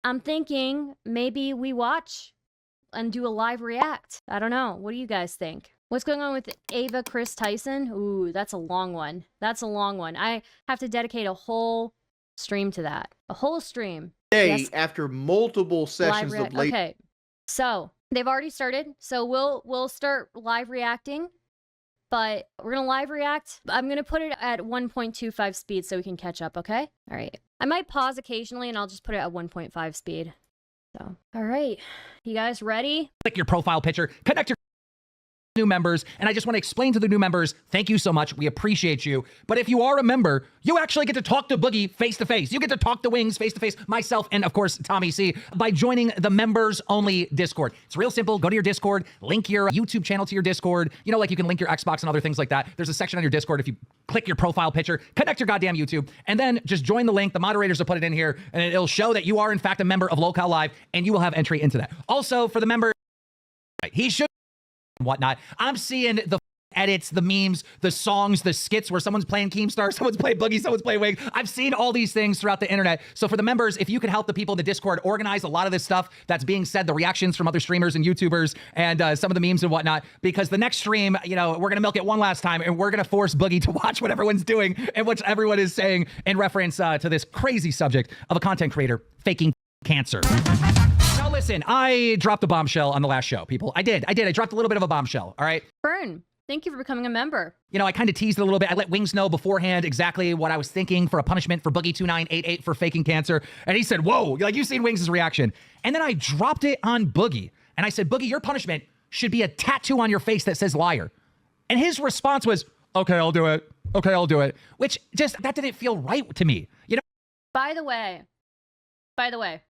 I'm thinking maybe we watch and do a live react. I don't know. What do you guys think? What's going on with Ava Chris Tyson? Ooh, that's a long one. That's a long one. I have to dedicate a whole stream to that. A whole stream. Yes. After multiple sessions of late. Okay, so they've already started. So we'll start live reacting, but we're gonna live react. I'm gonna put it at 1.25 speed so we can catch up. Okay. All right. I might pause occasionally and I'll just put it at 1.5 speed. So, all right, you guys ready? Click your profile picture, connect your new members, and I just want to explain to the new members, thank you so much. We appreciate you. But if you are a member, you actually get to talk to Boogie face to face. You get to talk to Wings face to face, myself, and of course, Tommy C, by joining the members only Discord. It's real simple. Go to your Discord, link your YouTube channel to your Discord. You know, like you can link your Xbox and other things like that. There's a section on your Discord. If you click your profile picture, connect your goddamn YouTube, and then just join the link. The moderators will put it in here, and it'll show that you are in fact a member of Lolcow Live, and you will have entry into that. Also, for the member, he should whatnot. I'm seeing the edits, the memes, the songs, the skits where someone's playing Keemstar, someone's playing Boogie, someone's playing Wing. I've seen all these things throughout the internet. So for the members, if you could help the people in the Discord organize a lot of this stuff that's being said, the reactions from other streamers and YouTubers, and some of the memes and whatnot, because the next stream, you know, we're going to milk it one last time, and we're going to force Boogie to watch what everyone's doing and what everyone is saying in reference to this crazy subject of a content creator faking cancer. Listen, I dropped a bombshell on the last show, people. I did. I dropped a little bit of a bombshell, all right? Burn, thank you for becoming a member. You know, I kind of teased it a little bit. I let Wings know beforehand exactly what I was thinking for a punishment for Boogie2988 for faking cancer. And he said, whoa, like you've seen Wings' reaction. And then I dropped it on Boogie. And I said, Boogie, your punishment should be a tattoo on your face that says liar. And his response was, okay, I'll do it. Okay, I'll do it. Which just, that didn't feel right to me. You know? By the way,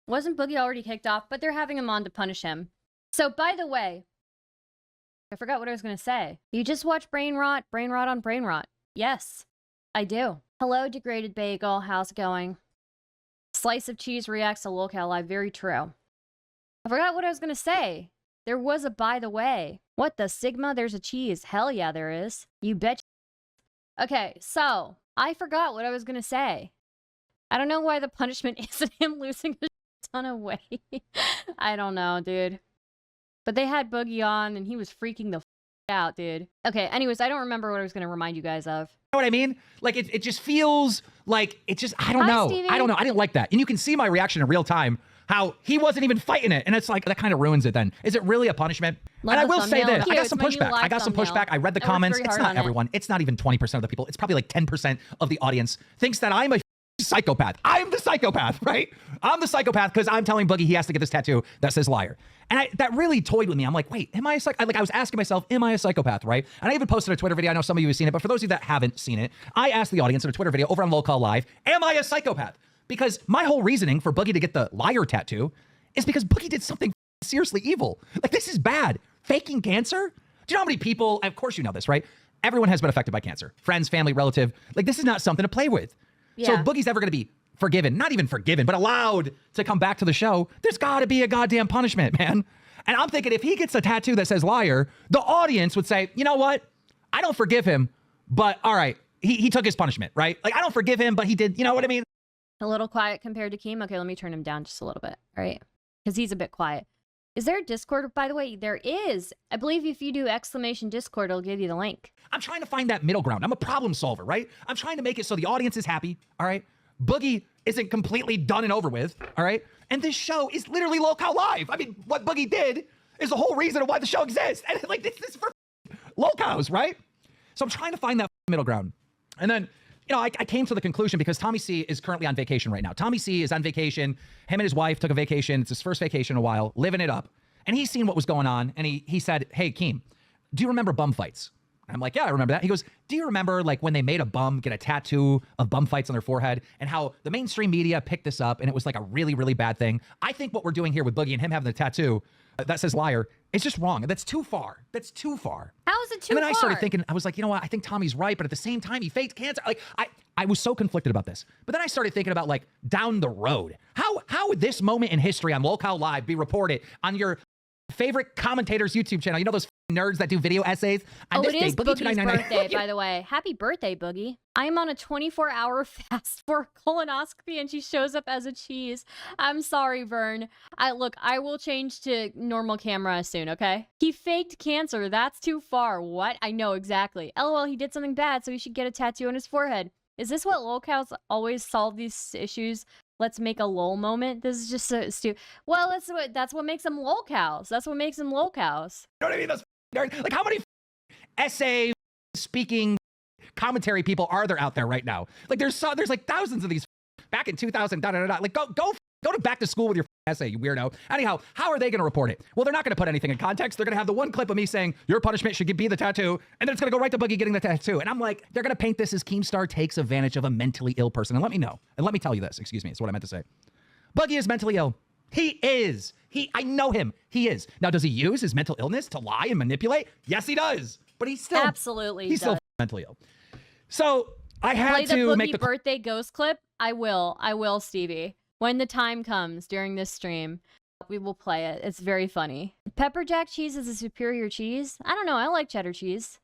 wasn't Boogie already kicked off? But they're having him on to punish him. So, by the way, I forgot what I was going to say. You just watch Brain Rot on Brain Rot. Yes, I do. Hello, Degraded Bagel. How's it going? Slice of Cheese reacts to Lolcow Live. Very true. I forgot what I was going to say. There was a by the way. What the Sigma? There's a cheese. Hell yeah, there is. You bet. Okay, so I forgot what I was going to say. I don't know why the punishment isn't him losing a ton of weight. I don't know, dude. But they had Boogie on and he was freaking the out, dude. Okay, anyways, I don't remember what I was going to remind you guys of. You know what I mean? Like, it just feels like, it just, I don't know. Stevie. I don't know. I didn't like that. And you can see my reaction in real time, how he wasn't even fighting it. And it's like, that kind of ruins it then. Is it really a punishment? Love and I will say this, Here, I got some pushback. I got some pushback. I read the comments. It's not everyone. It's not even 20% of the people. It's probably like 10% of the audience thinks that I'm a psychopath. I'm the psychopath, right? I'm the psychopath because I'm telling Boogie he has to get this tattoo that says liar. And that really toyed with me. I'm like, wait, am I a psychopath? Like, I was asking myself, am I a psychopath, right? And I even posted a Twitter video. I know some of you have seen it, but for those of you that haven't seen it, I asked the audience in a Twitter video over on Lolcow Live, am I a psychopath? Because my whole reasoning for Boogie to get the liar tattoo is because Boogie did something seriously evil. Like, this is bad. Faking cancer? Do you know how many people, of course you know this, right? Everyone has been affected by cancer. Friends, family, relative. Like, this is not something to play with. Yeah. So if Boogie's ever going to be forgiven, not even forgiven, but allowed to come back to the show, there's got to be a goddamn punishment, man. And I'm thinking if he gets a tattoo that says liar, the audience would say, you know what? I don't forgive him, but all right, he took his punishment, right? Like, I don't forgive him, but he did, you know what I mean? A little quiet compared to Keem. Okay, let me turn him down just a little bit, all right? Because he's a bit quiet. Is there a Discord? By the way, there is. I believe if you do exclamation Discord, it'll give you the link. I'm trying to find that middle ground. I'm a problem solver, right? I'm trying to make it so the audience is happy, all right? Boogie isn't completely done and over with, all right? And this show is literally Lolcow Live. I mean, what Boogie did is the whole reason of why the show exists. And like, this is for Lolcows, right? So I'm trying to find that middle ground. And then, you know, I came to the conclusion because Tommy C is currently on vacation right now. Tommy C is on vacation. Him and his wife took a vacation. It's his first vacation in a while, living it up. And he's seen what was going on. And he said, hey, Keem, do you remember bum fights? I'm like, yeah, I remember that. He goes, do you remember like when they made a bum get a tattoo of bum fights on their forehead and how the mainstream media picked this up and it was like a really, really bad thing? I think what we're doing here with Boogie and him having the tattoo that says liar is just wrong. That's too far. That's too far. How is it too far? And then I started thinking, I was like, you know what? I think Tommy's right, but at the same time, he faked cancer. Like, I was so conflicted about this. But then I started thinking about like down the road. How would this moment in history on Lolcow Live be reported on your favorite commentators YouTube channel. You know those nerds that do video essays? Oh, it is Boogie's birthday, by the way. Happy birthday, Boogie. I am on a 24-hour fast for colonoscopy, and she shows up as a cheese. I'm sorry, Vern. Look, I will change to normal camera soon, okay? He faked cancer. That's too far. What? I know exactly. LOL, he did something bad, so he should get a tattoo on his forehead. Is this what lolcows always solve these issues? Let's make a lol moment. This is just so stupid. Well, that's what makes them lolcows. That's what makes them lolcows. You know what I mean? Those nerds. Like, how many essay speaking commentary people are there out there right now? Like, there's like thousands of these back in 2000. Like, go to back to school with your essay, you weirdo. Anyhow, how are they going to report it? Well, they're not going to put anything in context. They're going to have the one clip of me saying your punishment should be the tattoo, and then it's going to go right to Boogie getting the tattoo. And I'm like, they're going to paint this as Keemstar takes advantage of a mentally ill person. And let me know. And let me tell you this. Excuse me. It's what I meant to say. Boogie is mentally ill. He is. I know him. He is. Now, does he use his mental illness to lie and manipulate? Yes, he does. But he's still absolutely still mentally ill. So I had to make the birthday ghost clip. I will, Stevie. When the time comes during this stream, we will play it. It's very funny. Pepper jack cheese is a superior cheese. I don't know. I like cheddar cheese.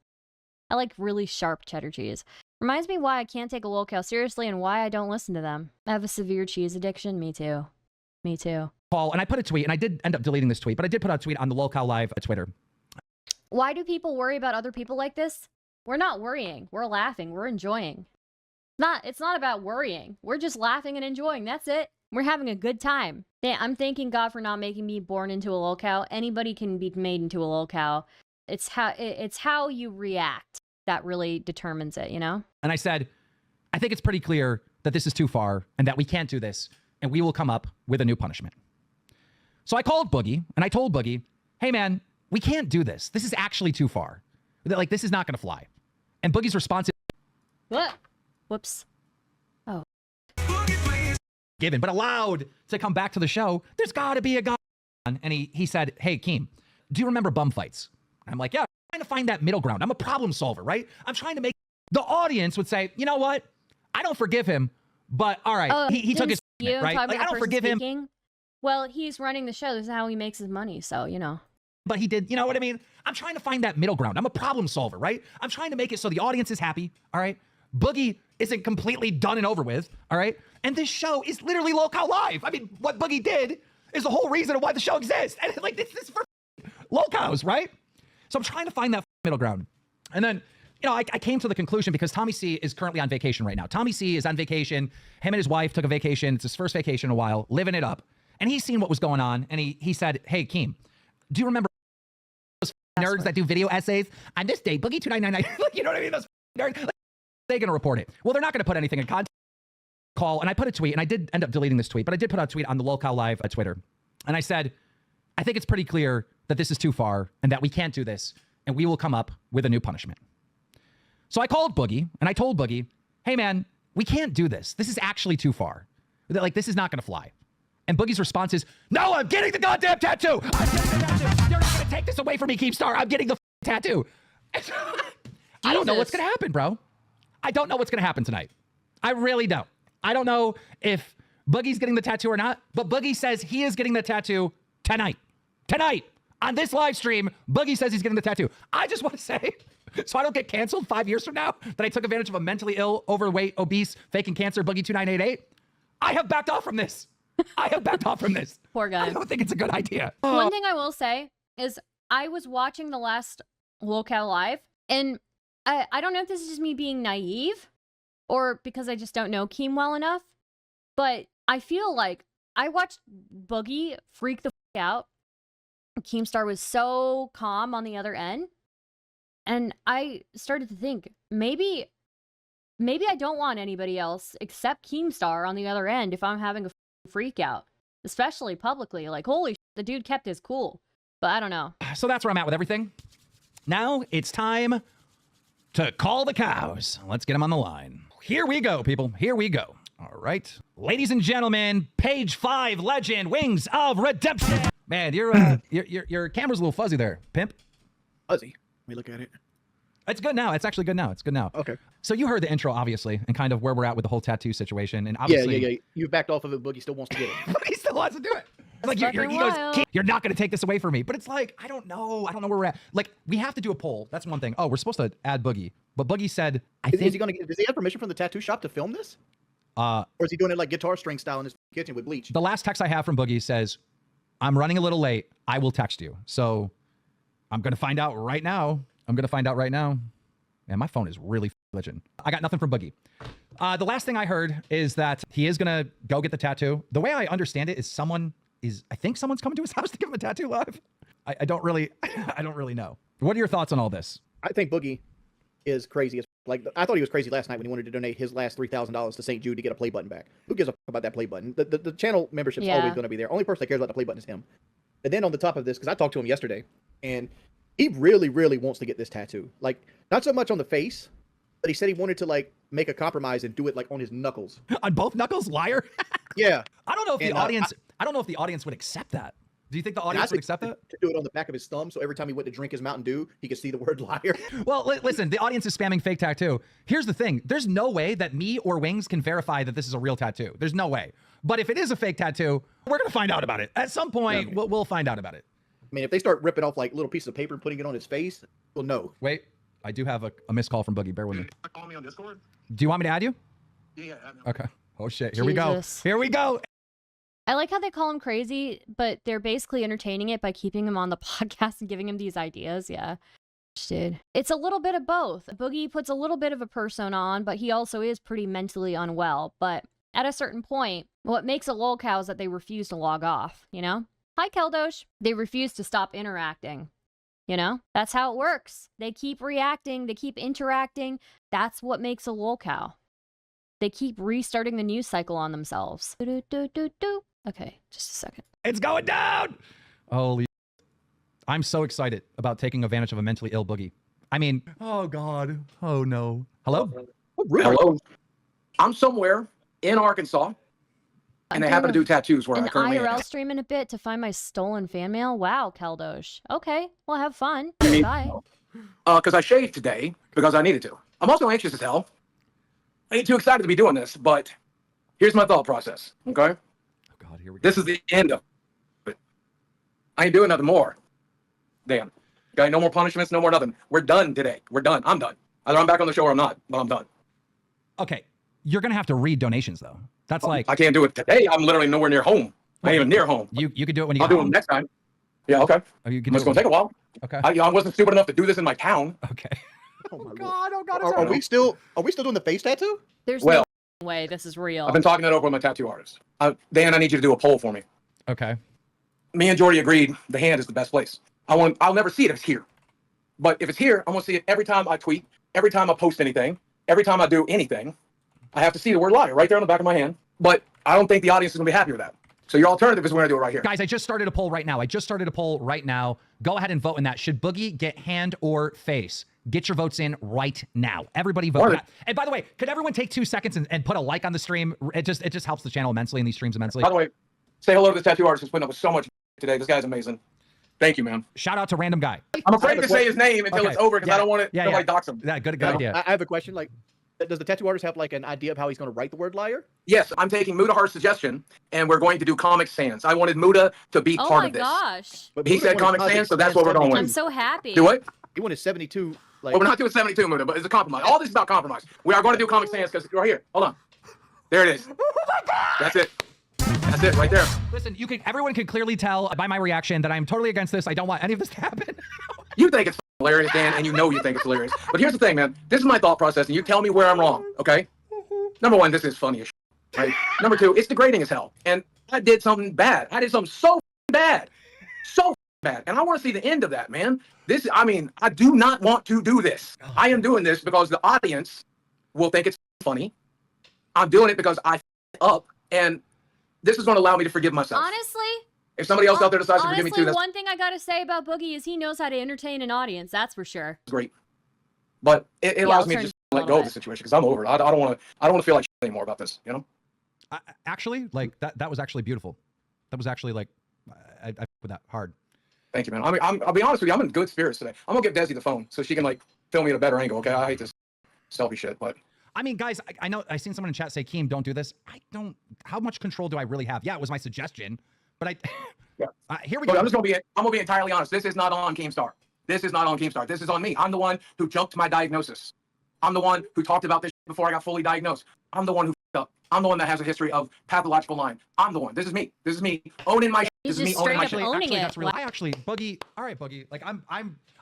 I like really sharp cheddar cheese. Reminds me why I can't take a lolcow seriously and why I don't listen to them. I have a severe cheese addiction. Me too. Me too. Paul, and I put a tweet, and I did end up deleting this tweet, but I did put out a tweet on the Lolcow Live Twitter. Why do people worry about other people like this? We're not worrying. We're laughing. We're enjoying. It's not about worrying. We're just laughing and enjoying. That's it. We're having a good time. I'm thanking God for not making me born into a lolcow. Anybody can be made into a lolcow. It's how you react that really determines it, you know? And I said, I think it's pretty clear that this is too far and that we can't do this, and we will come up with a new punishment. So I called Boogie, and I told Boogie, hey, man, we can't do this. This is actually too far. Like, this is not going to fly. And Boogie's response is... What? Whoops. Oh. Given, but allowed to come back to the show, there's got to be a guy. And he said, hey, Keem, do you remember bum fights? And I'm like, yeah, I'm trying to find that middle ground. I'm a problem solver, right? I'm trying to make... The audience would say, you know what? I don't forgive him, but all right, he took his... Right? Like, I don't forgive him. Well, he's running the show. This is how he makes his money, so, you know. But he did, you know what I mean? I'm trying to find that middle ground. I'm a problem solver, right? I'm trying to make it so the audience is happy, all right? Boogie isn't completely done and over with, all right? And this show is literally Lolcow Live. I mean, what Boogie did is the whole reason of why the show exists. And like, this is for Lolcows, right? So I'm trying to find that middle ground. And then, you know, I came to the conclusion because Tommy C is currently on vacation right now. Tommy C is on vacation. Him and his wife took a vacation. It's his first vacation in a while, living it up. And he's seen what was going on. And he said, hey, Keem, do you remember those nerds that do video essays? On this day, Boogie 2999, like, you know what I mean? Those nerds, like, they're going to report it. Well, they're not going to put anything in context. Call, and I put a tweet, and I did end up deleting this tweet, but I did put out a tweet on the Lolcow Live Twitter. And I said, I think it's pretty clear that this is too far and that we can't do this, and we will come up with a new punishment. So I called Boogie, and I told Boogie, hey, man, we can't do this. This is actually too far. Like, this is not going to fly. And Boogie's response is, no, I'm getting the goddamn tattoo. I'm getting the tattoo. You're not going to take this away from me, Keemstar. I'm getting the tattoo. I don't know what's going to happen, bro. I don't know what's going to happen tonight. I really don't. I don't know if Boogie's getting the tattoo or not, but Boogie says he is getting the tattoo tonight. Tonight, on this live stream, Boogie says he's getting the tattoo. I just want to say, so I don't get canceled 5 years from now, that I took advantage of a mentally ill, overweight, obese, faking cancer, Boogie 2988. I have backed off from this. I have backed off from this. Poor guy. I don't think it's a good idea. One thing I will say is I was watching the last Lolcow Live, and I don't know if this is just me being naive or because I just don't know Keem well enough, but I feel like I watched Boogie freak the f out. Keemstar was so calm on the other end, and I started to think maybe I don't want anybody else except Keemstar on the other end if I'm having a freak out, especially publicly. Like, holy shit, the dude kept his cool. But I don't know. So that's where I'm at with everything. Now it's time to call the cows. Let's get them on the line. Here we go, people. Here we go. All right. Ladies and gentlemen, page 5 legend, Wings of Redemption. Man, your camera's a little fuzzy there, pimp. Fuzzy. Let me look at it. It's good now. It's actually good now. It's good now. Okay. So you heard the intro, obviously, and kind of where we're at with the whole tattoo situation. And obviously, yeah. You backed off of it. Boogie still wants to get it. Boogie still wants to do it. Like fucking he goes, wild. "Keem, you're not going to take this away from me." But it's like, I don't know where we're at. Like, we have to do a poll. That's one thing. Oh, we're supposed to add Boogie, but Boogie said, Is he gonna get? Does he have permission from the tattoo shop to film this? Or is he doing it like guitar string style in his kitchen with bleach? the last text I have from Boogie says, "I'm running a little late. I will text you." So I'm going to find out right now. Man, my phone is really glitching. I got nothing from Boogie. The last thing I heard is that he is going to go get the tattoo. The way I understand it is I think someone's coming to his house to give him a tattoo live. I don't really know. What are your thoughts on all this? I think Boogie is crazy. Like, I thought he was crazy last night when he wanted to donate his last $3,000 to St. Jude to get a play button back. Who gives a fuck about that play button? The channel membership's always going to be there. Only person that cares about the play button is him. And then on the top of this, because I talked to him yesterday, and he really, really wants to get this tattoo. Like, not so much on the face, but he said he wanted to, like, make a compromise and do it, like, on his knuckles. On both knuckles, liar? Yeah. I don't know if I don't know if the audience would accept that. Do you think the audience would accept that? To do it on the back of his thumb, so every time he went to drink his Mountain Dew, he could see the word liar. Well, listen, the audience is spamming fake tattoo. Here's the thing. There's no way that me or Wings can verify that this is a real tattoo. There's no way. But if it is a fake tattoo, we're going to find out about it. At some point, yeah. we'll find out about it. I mean, if they start ripping off, like, little pieces of paper and putting it on his face, we'll know. Wait, I do have a missed call from Boogie. Bear with me. Call me on Discord? Do you want me to add you? Yeah. Okay. Oh, shit. Here we go. Jesus. Here we go. I like how they call him crazy, but they're basically entertaining it by keeping him on the podcast and giving him these ideas. Yeah. Dude. It's a little bit of both. Boogie puts a little bit of a persona on, but he also is pretty mentally unwell. But at a certain point, what makes a lolcow is that they refuse to log off, you know? Hi, Keldosh. They refuse to stop interacting. You know? That's how it works. They keep reacting. They keep interacting. That's what makes a lolcow. They keep restarting the news cycle on themselves. Okay, just a second. It's going down. Holy. I'm so excited about taking advantage of a mentally ill Boogie. I mean, oh God. Oh no. Hello? Hello. I'm somewhere in Arkansas, and they happen to do tattoos where I currently am. IRL stream in a bit to find my stolen fan mail. Wow, Keldosh. Okay, well, have fun. Bye. Because I shaved today because I needed to. I'm also anxious as hell. I ain't too excited to be doing this, but here's my thought process, okay? Oh God, here we go. This is the end of it. I ain't doing nothing more. Damn. Okay, no more punishments, no more nothing. We're done today. We're done. I'm done. Either I'm back on the show or I'm not, but I'm done. Okay, you're going to have to read donations, though. That's like... I can't do it today. I'm literally nowhere near home. I ain't even near home. You could do it when you I'll get do home. it next time. Yeah, okay. Oh, you can It's going to take a while. Okay. I wasn't stupid enough to do this in my town. Okay. Oh my God, oh God. Are we still doing the face tattoo? There's Well, no way this is real. I've been talking that over with my tattoo artist. Dan, I need you to do a poll for me. Okay. Me and Jordy agreed the hand is the best place. I'll never see it if it's here. But if it's here, I want to see it every time I tweet, every time I post anything, every time I do anything. I have to see the word liar right there on the back of my hand. But I don't think the audience is going to be happy with that. So your alternative is we're going to do it right here. Guys, I just started a poll right now. Go ahead and vote in that. Should Boogie get hand or face? Get your votes in right now. Everybody vote. And by the way, could everyone take 2 seconds and put a like on the stream? It just helps the channel immensely and these streams immensely. By the way, say hello to the tattoo artist who's putting up with so much today. This guy's amazing. Thank you, man. Shout out to Random Guy. I'm afraid to say his name until it's over because I don't want to like dox him. Yeah, good idea. I have a question. Like, does the tattoo artist have like an idea of how he's going to write the word liar? Yes, I'm taking Mutahar's suggestion, and we're going to do Comic Sans. I wanted Muta to be part of this. Oh my gosh. But He Muta said wanted Comic Sans, so that's what we're going with. I'm so happy. Do what? He wanted 72. Like, Well, we're not doing 72, Muta, but it's a compromise. All this is about compromise. We are going to do Comic Sans because right here. Hold on. There it is. Oh my God. That's it. That's it right there. Listen, everyone can clearly tell by my reaction that I'm totally against this. I don't want any of this to happen. You think it's hilarious, Dan, and you know you think it's hilarious. But here's the thing, man. This is my thought process, and you tell me where I'm wrong, okay? Number one, this is funny as shit, right? Number two, it's degrading as hell. And I did something bad. I did something so bad. So bad. And I want to see the end of that, man. I do not want to do this. I am doing this because the audience will think it's funny. I'm doing it because I up, and this is going to allow me to forgive myself. Honestly, if somebody else out there decides to forgive me too, that's one thing I gotta say about Boogie is he knows how to entertain an audience. That's for sure. great. But it allows me to just let go of the situation because I'm over it. I don't want to feel like shit anymore about this. You know. Actually, like that was actually beautiful. That was actually like I with that hard. Thank you, man. I'll be honest with you. I'm in good spirits today. I'm gonna give Desi the phone so she can like film me at a better angle. Okay, I hate this selfie shit, but. I mean, guys, I know I seen someone in chat say, Keem, don't do this. How much control do I really have? Yeah, it was my suggestion, But Yeah. here we Look, go. I'm gonna be entirely honest. This is not on Keemstar. This is not on Keemstar. This is on me. I'm the one who jumped my diagnosis. I'm the one who talked about this before I got fully diagnosed. I'm the one who f***ed up. I'm the one that has a history of pathological lying. I'm the one. This is me. This is me owning my. He's This is just me owning my straight shit. up owning it. That's real. I actually, Boogie. All right, Boogie. Like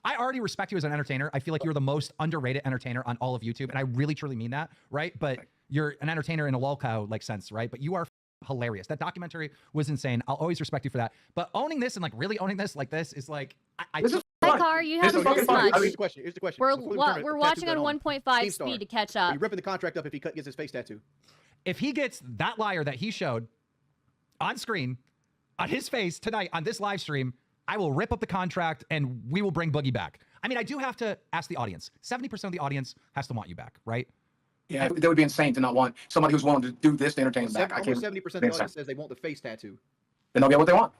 I already respect you as an entertainer. I feel like you're the most underrated entertainer on all of YouTube, and I really truly mean that, right? But you're an entertainer in a Lolcow like sense, right? But you are hilarious. That documentary was insane. I'll always respect you for that. But owning this and like really owning this like this is like This is Hi, fun. Car, you This have is fucking this fun. much. I mean, Here's the question. Here's the question. We're Before we determine we're if watching tattoos on are 1.5 Keemstar, speed to catch Are up. you ripping the contract up if he gets his face tattoo? if he gets that liar that he showed on screen on his face tonight on this live stream, I will rip up the contract and we will bring Boogie back. I mean, I do have to ask the audience. 70% of the audience has to want you back, right? Yeah, that would be insane to not want somebody who's willing to do this to entertain them back. I Almost can't. 70% of the audience says they want the face tattoo. Then they'll get what they want.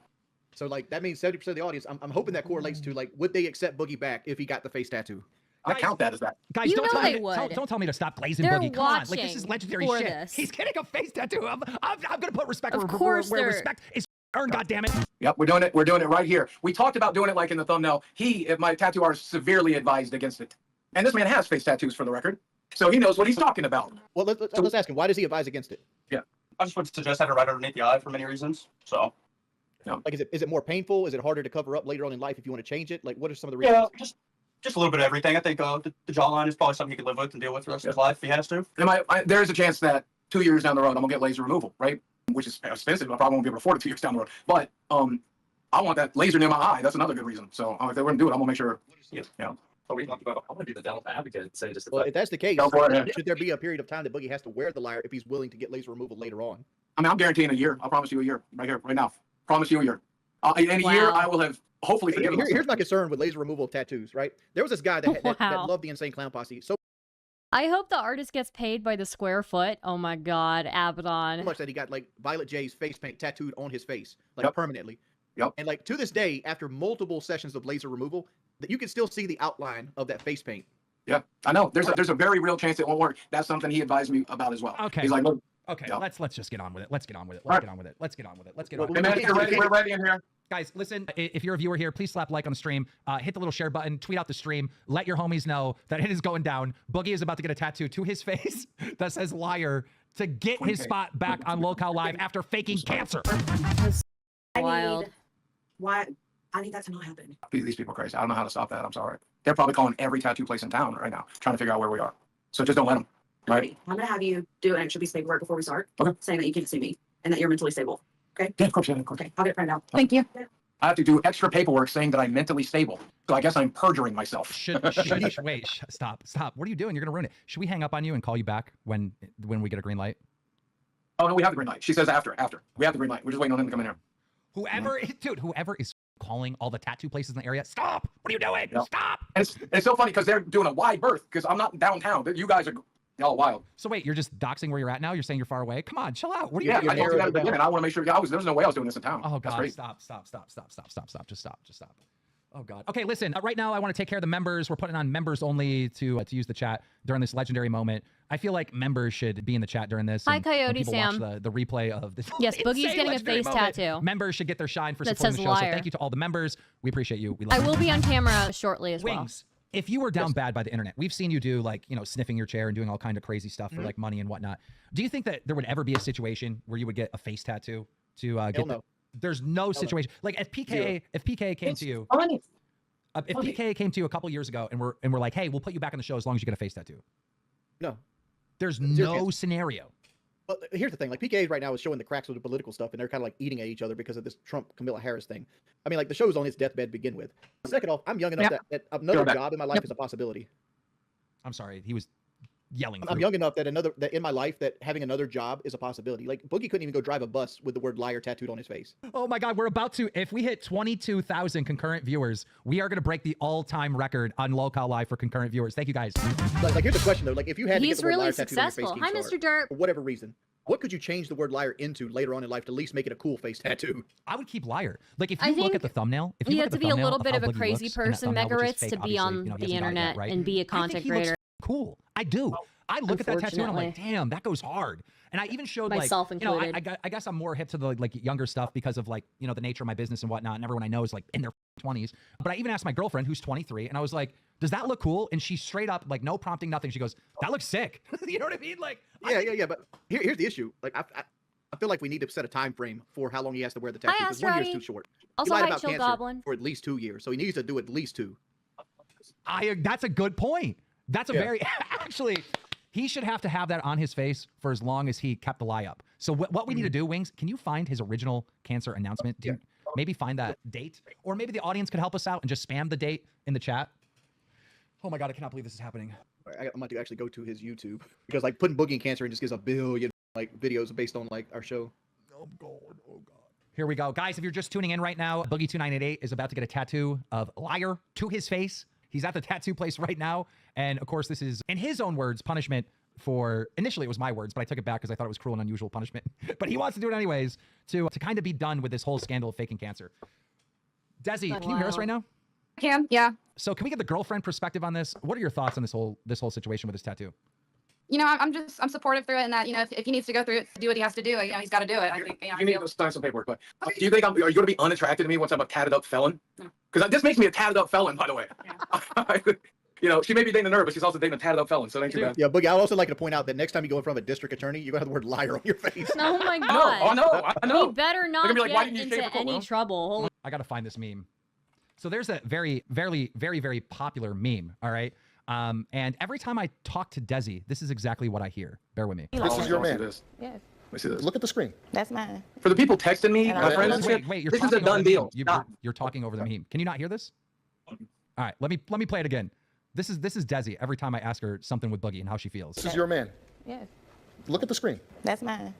So like that means 70% of the audience. I'm hoping that correlates to like would they accept Boogie back if he got the face tattoo? I count that as that. Guys, You don't know tell me they to, would. don't tell me to stop glazing They're Boogie. Come on, like this is watching legendary for shit. this. He's getting a face tattoo. I'm gonna put respect Of where course where they're- respect is earned. God damn it. Yep, we're doing it. We're doing it right here. We talked about doing it like in the thumbnail. If my tattoo artist, severely advised against it. And this man has face tattoos for the record, so he knows what he's talking about. Well, let's ask him. Why does he advise against it? I just would suggest having it right underneath the eye for many reasons. So Like, is it more painful? Is it harder to cover up later on in life if you want to change it? Like, what are some of the reasons? yeah, just a little bit of everything. I think the jawline is probably something he could live with and deal with the rest of his life if he has to. And there's a chance that 2 years down the road, I'm gonna get laser removal, right? Which is expensive. I probably won't be able to afford it 2 years down the road. But I want that laser near my eye. That's another good reason. So if they wouldn't do it, I'm gonna make sure. Yeah. So we talked about. I want to be the devil's advocate and say just. Well, if that's the case, Go for it. should there be a period of time that Boogie has to wear the liar if he's willing to get laser removal later on? I mean, I'm guaranteeing a year. I'll promise you a year, right here, right now. Promise you a year. In a year, Wow. I will have hopefully forgiven myself. Here's my concern with laser removal of tattoos, right? There was this guy that Wow. loved the Insane Clown Posse so I hope the artist gets paid by the square foot. Oh my God, Abaddon. much that he got like Violet J's face paint tattooed on his face, like Yep. permanently. Yep. And like to this day, after multiple sessions of laser removal, that you can still see the outline of that face paint. Yeah, I know. There's a very real chance it won't work. That's something he advised me about as well. Okay. He's like, look, Okay, Yeah. let's just get on with it. Let's get on with it. All right. Get on with it. Let's get on with it. Let's get Well, on. we- hey man, if you're ready, we're ready in here. Guys, listen, if you're a viewer here, please slap like on the stream, hit the little share button, tweet out the stream, let your homies know that it is going down. Boogie is about to get a tattoo to his face that says liar to get his spot back on Lolcow Live after faking cancer. Wild. Why? I need that to not happen. These people are crazy. I don't know how to stop that. I'm sorry. They're probably calling every tattoo place in town right now, trying to figure out where we are. So just don't let them. Right? I'm gonna have you do an extra piece of paperwork before we start, Okay. saying that you can't see me and that you're mentally stable. Yeah, of course, yeah, of course. Okay, I'll get it printed out. Thank you. I have to do extra paperwork saying that I'm mentally stable. So I guess I'm perjuring myself. Wait, stop. What are you doing? You're gonna ruin it. Should we hang up on you and call you back when we get a green light? Oh no, we have the green light. She says after. We have the green light. We're just waiting on him to come in here. Whoever is calling all the tattoo places in the area, stop! What are you doing? Yep. Stop! And it's so funny because they're doing a wide berth because I'm not downtown. You guys are all wild. So wait, you're just doxing where you're at now? You're saying you're far away? Come on, chill out. What are you Yeah, I doing? told you that at the beginning. I want to make sure there's no way I was doing this in town. Oh That's God! great. Stop! Just stop! Oh God. Okay, listen. Right now, I want to take care of the members. We're putting on members only to use the chat during this legendary moment. I feel like members should be in the chat during this. Hi, and when Coyote people Sam. Watch the replay of this. Yes, Boogie's insane getting a legendary face moment. tattoo. Members should get their shine for That supporting says the show. So liar. thank you to all the members. We appreciate you. We I love you. will be on camera shortly as well. Wings. If you were down bad by the internet, we've seen you do like, sniffing your chair and doing all kind of crazy stuff for like money and whatnot. Do you think that there would ever be a situation where you would get a face tattoo to get? Hell no. There's no situation like if PK came to you, if PK came to you a couple years ago and we're like, hey, we'll put you back on the show as long as you get a face tattoo. No. There's Zero no chance. scenario. But here's the thing, like PKA right now is showing the cracks of the political stuff, and they're kind of like eating at each other because of this Trump-Kamala Harris thing. I mean, like the show's on its deathbed to begin with. Second off, I'm young enough that another job in my life is a possibility. I'm sorry, he was yelling. I'm young enough that in my life that having another job is a possibility. Like Boogie couldn't even go drive a bus with the word liar tattooed on his face. Oh my God, we're about to, if we hit 22,000 concurrent viewers, we are going to break the all-time record on Lolcow Live for concurrent viewers. Thank you guys. Like here's the question though, like if you had to get He's the word really liar tattooed on your successful. face, Hi, Keemstar, Mr. Dirt. for whatever reason, what could you change the word liar into later on in life to at least make it a cool face tattoo? I would keep liar. Like if I you look think at the thumbnail, if You look have at the to be a thumbnail little bit how of a Boogie crazy looks in that person, thumbnail, which is Megaritz, fake, to be obviously, on he the hasn't died yet, internet right? and be a I think content he looks creator. cool. I do. I look at that tattoo and I'm like, damn, that goes hard. And I even showed Myself like, you know, included. I guess I'm more hip to the like younger stuff because of like, you know, the nature of my business and whatnot. And everyone I know is like in their 20s. But I even asked my girlfriend who's 23 and I was like, does that look cool? And she straight up, like no prompting, nothing. She goes, that looks sick. You know what I mean? Like, Yeah. But here's the issue. Like, I feel like we need to set a time frame for how long he has to wear the tattoo because 1 year is too short. Also, he lied hi, about Chill cancer Goblin. for at least 2 years, so he needs to do at least 2. That's a good point. That's a very, actually, he should have to have that on his face for as long as he kept the lie up. So what we need to do, Wings, can you find his original cancer announcement? Do you maybe find that date? Or maybe the audience could help us out and just spam the date in the chat. Oh my God, I cannot believe this is happening. I'm about to actually go to his YouTube because like putting Boogie and cancer in just gives a billion like videos based on like our show. Oh God. Here we go. Guys, if you're just tuning in right now, Boogie2988 is about to get a tattoo of liar to his face. He's at the tattoo place right now. And of course, this is, in his own words, punishment for, initially it was my words, but I took it back because I thought it was cruel and unusual punishment. But he wants to do it anyways to kind of be done with this whole scandal of faking cancer. Desi, can you hear us right now? I can, yeah. So can we get the girlfriend perspective on this? What are your thoughts on this whole situation with this tattoo? You know, I'm supportive through it, and that, you know, if he needs to go through it to do what he has to do, you know, he's got to do it. I think, you know, You need to sign some paperwork, but do you think are you going to be unattracted to me once I'm a tatted up felon? No. Because this makes me a tatted up felon, by the way. Yeah. You know, she may be dating her, but she's also dating a tatted up felon, so it ain't too bad. Yeah, Boogie, I'd also like to point out that next time you go in front of a district attorney, you're gonna have the word liar on your face. Oh my I know, God. I know. We better not gonna be like, why get didn't you shave into for court, any Will? trouble. Holy I got to find this meme. So there's a very, very, very, very popular meme. All right. And every time I talk to Desi, this is exactly what I hear. Bear with me. This is your man. This. Yeah, Let me see this. Look at the screen. that's mine. For the people texting me, And my I- friends and shit, Wait, you're this is talking a done over the deal. meme. Stop. You're talking over the meme. Can you not hear this? All right, let me play it again. This is Desi every time I ask her something with Boogie and how she feels. This is your man. Yeah, Look at the screen. that's mine.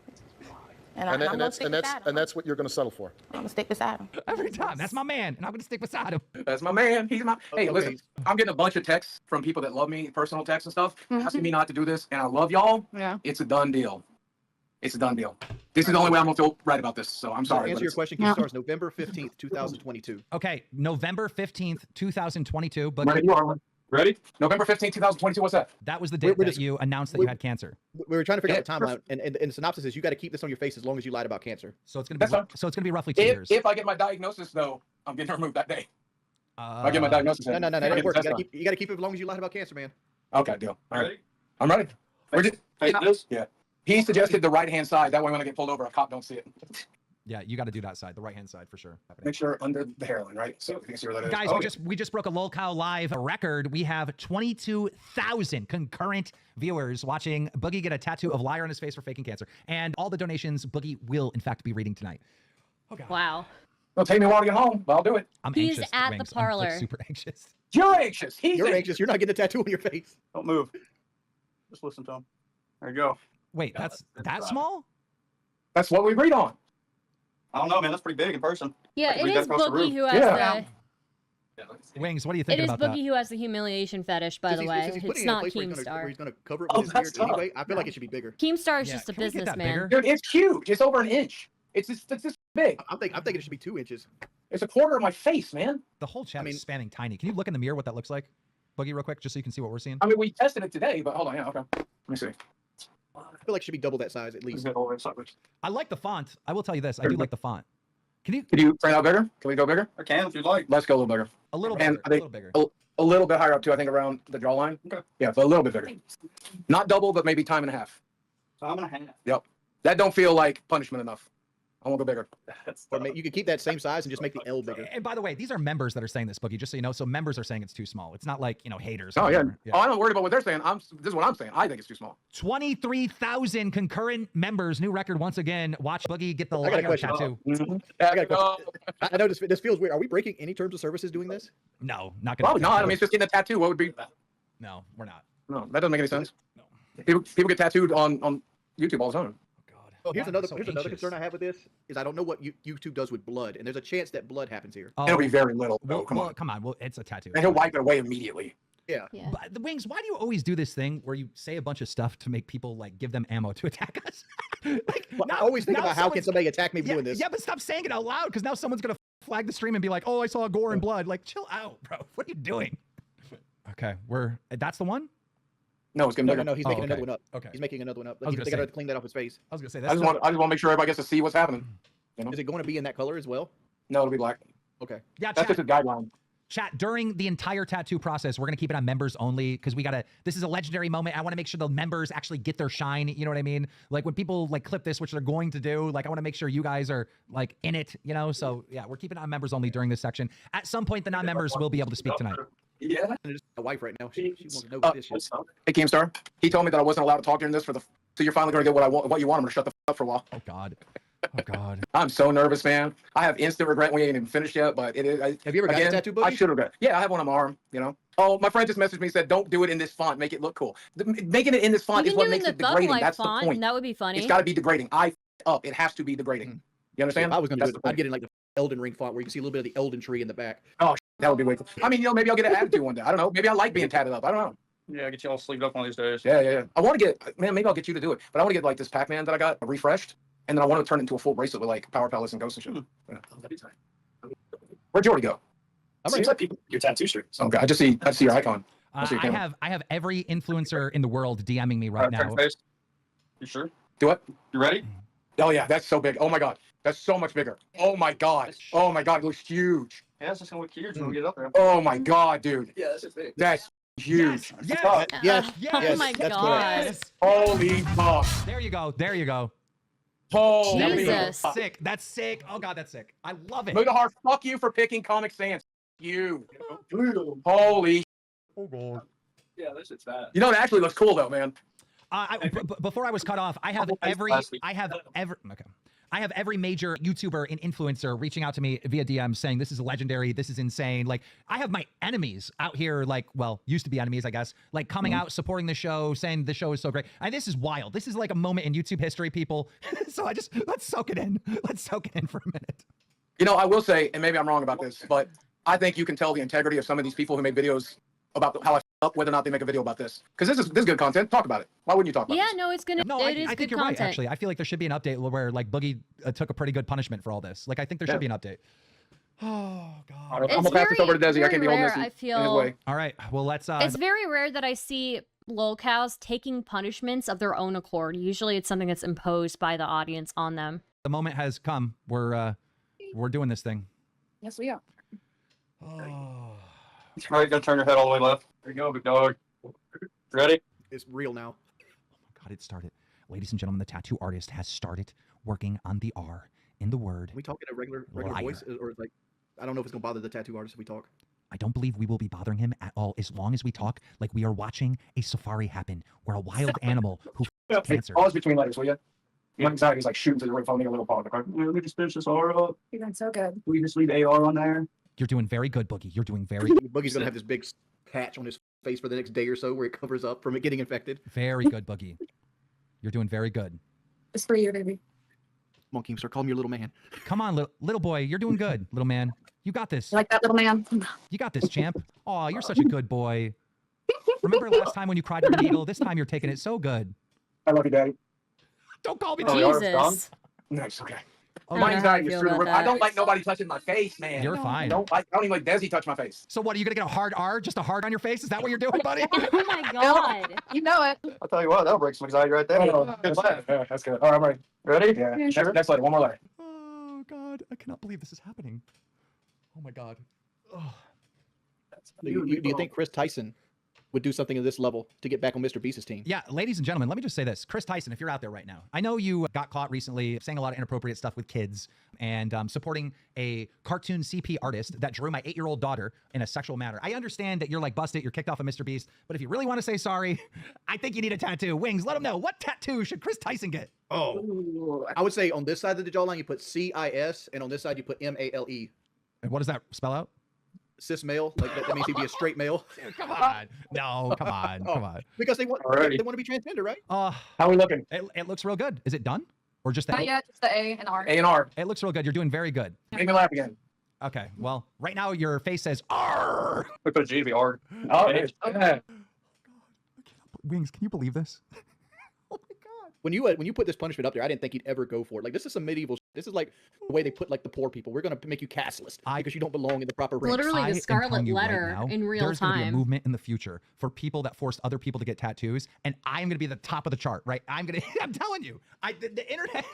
And, And, I'm and gonna that's stick and that's beside him. and that's what you're going to settle for. I'm gonna stick beside him. Every time. That's my man, and I'm gonna stick beside him. That's my man. He's my. Hey, Okay. listen, I'm getting a bunch of texts from people that love me, personal texts and stuff, asking me not to do this, and I love y'all. Yeah. It's a done deal. It's a done deal. This is the only way I'm gonna feel right about this. So I'm To sorry. answer but your it's- question, Yeah. Keemstar is November 15th, 2022. Okay, November 15th, 2022. But Ready? You are. Ready? November 15th, 2022. What's that? that was the We're date that just- you announced that we- you had cancer. We were trying to figure out the Yeah, timeline, and the synopsis is you got to keep this on your face as long as you lied about cancer. So it's gonna be That's fine. so it's gonna be roughly 2 years. If I get my diagnosis, though, I'm getting removed that day. I get my diagnosis. No, in. that I didn't get work. the You test got to keep it as long as you lied about cancer, man. done. Okay, deal. All right. I'm ready. We're just, this? Yeah. He suggested the right-hand side. That way, when I get pulled over, a cop don't see it. Yeah, you got to do that side, the right hand side for sure. Make sure under the hairline, right? So you can see where that is. Guys, Oh, we just broke a Lolcow live record. We have 22,000 concurrent viewers watching Boogie get a tattoo of liar on his face for faking cancer, and all the donations Boogie will in fact be reading tonight. Oh God, Wow. Don't take me a while to get home, but I'll do it. I'm He's anxious. at the Wings. I'm, like, parlor. super anxious. You're anxious. He's You're anxious. anxious. You're not getting a tattoo on your face. Don't move. Just listen to him. There you go. Wait, that's that small? That's what we agreed on. I don't know, man. That's pretty big in person. Yeah, I can it read that is across the Boogie room. who has Yeah. Wings, what are you it thinking is about Boogie that? who has the humiliation fetish, by the way. He's putting It's it in a not place where he's Keemstar. going to cover it Oh, with his that's beard tough. anyway. I feel like it should be bigger. Keemstar is Yeah, just a can we get that businessman. bigger? Dude, it's huge. It's over an inch. It's this big. I'm thinking it should be 2 inches. It's a quarter of my face, man. The whole chat I mean- is spanning tiny. Can you look in the mirror what that looks like, Boogie, real quick, just so you can see what we're seeing? I mean, we tested it today, but hold on. Yeah, okay. Let me see. I feel like it should be double that size at Let's least. get all the way sideways. I like the font. I will tell you this. I do like the font. Can you Can you bring it out bigger? Can we go bigger? I can if you'd like. Let's go a little bigger. a little And bigger? I A think- little bigger. A little bit higher up too. I think around the jawline. Okay. Yeah, but a little bit bigger. Not double, but maybe time and a half. Time and a half. Yep. That don't feel like punishment enough. I want to go bigger. That's Or you could keep that same size and just make the L bigger. And by the way, these are members that are saying this, Boogie, just so you know. So members are saying it's too small. It's not like, haters. or Oh yeah. whatever. Oh, I'm not worried about what they're saying. This is what I'm saying. I think it's too small. 23,000 concurrent members. New record once again. Watch Boogie get the I got a liar question. tattoo. I got a question. I know this feels weird. Are we breaking any terms of services doing this? No, not gonna. Probably not. I mean, it's just getting a tattoo. What would be? No, we're not. No, that doesn't make any sense. No. People get tattooed on YouTube all the time. Oh God. Well, here's Why am I another so here's another anxious? concern I have with this is I don't know what YouTube does with blood, and there's a chance that blood happens here. Oh, It'll be very little. well, Though. Come on. come on. Well, it's a tattoo. And he'll wipe it away immediately. Yeah. Yeah. But the Wings, why do you always do this thing where you say a bunch of stuff to make people like give them ammo to attack us? Like, Well, I now- always think now about how can someone's- somebody attack me yeah, doing this. Yeah, but stop saying it out loud because now someone's gonna flag the stream and be like, "Oh, I saw gore and blood." Like, chill out, bro. What are you doing? Okay, that's the one. No, it's getting No, bigger. no, no. He's Oh, making okay. another one up. Okay. He's making another one up. I was They gonna got say- to clean that off his face. I was gonna say I that's just want to make sure everybody gets to see what's happening. You know? Is it going to be in that color as well? No, it'll be black. Okay. yeah. That's Chat, just a guideline. chat during the entire tattoo process, we're gonna keep it on members only because we gotta. This is a legendary moment. I want to make sure the members actually get their shine. You know what I mean? Like when people like clip this, which they're going to do. Like I want to make sure you guys are like in it. You know. So yeah, we're keeping it on members only during this section. At some point, the non-members will be able to speak tonight. Yeah. And it's my wife right now. She wants to know about this shit. Hey, Keemstar. He told me that I wasn't allowed to talk during this so you're finally gonna get what I want, what you want. I'm gonna shut the up for a while. Oh God. Oh God. I'm so nervous, man. I have instant regret. We ain't even finished yet, but it is. Have you ever got a tattoo, Boogie? I should regret. Yeah, I have one on my arm. You know. Oh, my friend just messaged me and said, "Don't do it in this font. Make it look cool." Making it in this font You is can what do it in makes the it Thug degrading. Life That's the font, point. and that would be funny. It's got to be degrading. I f***ed up. It has to be degrading. You understand? If I was going to That's do it, the I'd point. get in like the Elden Ring font where you can see a little bit of the Elden tree in the back. That would be way cool. I mean, maybe I'll get an attitude one day. I don't know. Maybe I like being tatted up. I don't know. Yeah, get you all sleeved up one of these days. Yeah. I want to get, man, maybe I'll get you to do it. But I want to get like this Pac-Man that I got refreshed. And then I want to turn it into a full bracelet with like Power Palace and Ghost and shit. Yeah. That'd be tight. Where'd Jordy go? I'm Seems right like people, your tattoo streaks. Okay, I just see your icon. I'll see your camera. I have every influencer in the world DMing me right now. Face. You sure? Do what? You ready? Oh yeah, that's so big. Oh my God. That's so much bigger. Oh my God. Oh my God. It looks huge. Yeah, it's just gonna look huge when we get up there. Oh my God, dude. Yeah, that's just big. That's huge. Yes. Yes. Yes. Oh Yes, my that's God. correct. Holy fuck. There you go. There you go. Holy Jesus. fuck. Sick. That's sick. Oh God, that's sick. I love it. Mutahar, fuck you for picking Comic Sans. You. Holy. Oh God. Yeah, this shit's bad. You know, it actually looks cool though, man. Before I was cut off, I have every major YouTuber and influencer reaching out to me via DM saying this is legendary, this is insane. Like I have my enemies out here, like, well, used to be enemies, I guess, like coming out supporting the show, saying the show is so great. And this is wild. This is like a moment in YouTube history, people. So let's soak it in. Let's soak it in for a minute. You know, I will say, and maybe I'm wrong about this, but I think you can tell the integrity of some of these people who make videos about how I f up, whether or not they make a video about this. Because this is good content. Talk about it. Why wouldn't you talk about Yeah, this? no, it's gonna. No, it is I think good you're content. right, actually. I feel like there should be an update where like Boogie took a pretty good punishment for all this. Like I think there should be an update. Oh God. I'm gonna pass this over to Desi. I can't be holding this rare, I in his feel. way. All right. Well, let's It's very rare that I see lolcows taking punishments of their own accord. Usually, it's something that's imposed by the audience on them. the moment has come. We're doing this thing. Yes, we are. Oh. All right, gotta turn your head all the way left. There you go, big dog. Ready? It's real now. Oh my God, it started. Ladies and gentlemen, the tattoo artist has started working on the R in the word. Can we talk in a regular Liar. voice, or like, I don't know if it's gonna bother the tattoo artist if we talk. I don't believe we will be bothering him at all as long as we talk like we are watching a safari happen where a wild animal who cancer. Pause between letters, will you? My anxiety is like shooting to the right phone, make a little pause. Like, Let me just finish this R up. You're doing so good. We just leave AR on there. You're doing very good, Boogie. You're doing very, Boogie's gonna have this big patch on his face for the next day or so where it covers up from it getting infected. very good, Boogie. You're doing very good. It's for you, baby. Come on, Keemstar, call me your little man. Come on, little boy. You're doing good, little man. You got this. You like that, little man? You got this, champ. Oh, you're such a good boy. Remember last time when you cried with the needle? This time you're taking it so good. I love you, Daddy. Don't call me Oh, that. we are done? Jesus. Nice, okay. Oh, I My don't know how I anxiety is feel through the about roof. I that. don't like nobody touching my face, man. You're fine. I don't even like Desi touch my face. So what, are you going to get a hard R, just a hard on your face? Is that what you're doing, buddy? Oh my God. You know it. I'll tell you what, that'll break some anxiety right there. Good laugh. Yeah, that's good. All right, I'm ready. Ready? Yeah. Yeah, Next, sure. next letter. One more letter. Oh, God. I cannot believe this is happening. Oh, my God. Oh. Do you think Chris Tyson would do something at this level to get back on Mr. Beast's team? Yeah, ladies and gentlemen, let me just say this. Chris Tyson, if you're out there right now, I know you got caught recently saying a lot of inappropriate stuff with kids and supporting a cartoon CP artist that drew my 8-year-old daughter in a sexual manner. I understand that you're like busted, you're kicked off of Mr. Beast, but if you really want to say sorry, I think you need a tattoo. Wings, let them know. What tattoo should Chris Tyson get? Oh, Ooh. I would say on this side of the jawline you put CIS, and on this side you put MALE. And what does that spell out? Cis male, like that means he'd be a straight male. Dude, come on. No, come on. Come on. Because they want Alrighty. to be transgender, right? How are we looking? It looks real good. Is it done? Or just Not that? yet. Just the A and R. A and R. It looks real good. You're doing very good. Make me laugh again. Okay. Well, right now your face says R. We put a G to be hard. Oh, Okay. yeah. Wings, can you believe this? Oh my God. when you put this punishment up there, I didn't think he'd ever go for it. Like, this is some medieval. This is like the way they put like the poor people. We're gonna make you casteless because you don't belong in the proper ranks. Literally I the am Scarlet telling you Letter right now, in real there's going to be a time. movement in the future for people that forced other people to get tattoos, and I'm going to be the top of the chart, right? I'm telling you, the internet,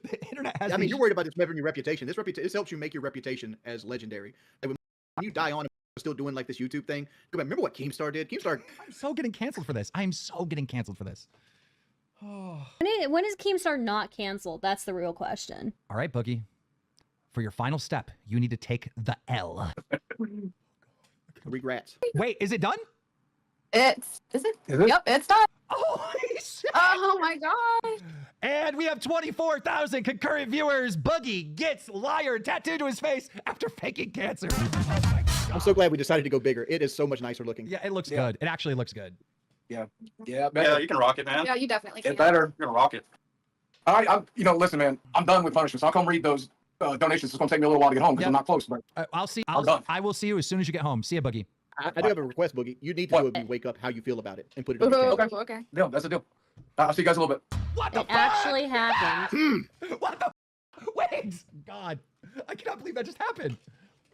the internet has. I mean, you're worried about this severing your reputation. This helps you make your reputation as legendary. Like, when you die on and still doing like this YouTube thing. Remember what Keemstar did? Keemstar. I'm so getting canceled for this. I'm so getting canceled for this. Oh. When is Keemstar not canceled? That's the real question. All right, Boogie. For your final step, you need to take the L. Regrets. Wait, is it done? Is it? Is it? Yep, it's done. Oh, shit. Oh my god. And we have 24,000 concurrent viewers. Boogie gets liar tattooed to his face after faking cancer. Oh my God. I'm so glad we decided to go bigger. It is so much nicer looking. Yeah, it looks good. It actually looks good. Yeah, Yeah, better. you can rock it, man. Yeah, you definitely can. Get better. You're gonna rock it. All right, listen, man. I'm done with punishments. I'll come read those donations. It's gonna take me a little while to get home because I'm not close. But I will see you as soon as you get home. See you, Boogie. I do have a request, Boogie. You need to do it when you wake up how you feel about it and put it in Okay. the chat. Okay. deal. That's a deal. I'll see you guys in a little bit. What the It fuck? actually happened. What the? Wait, God, I cannot believe that just happened.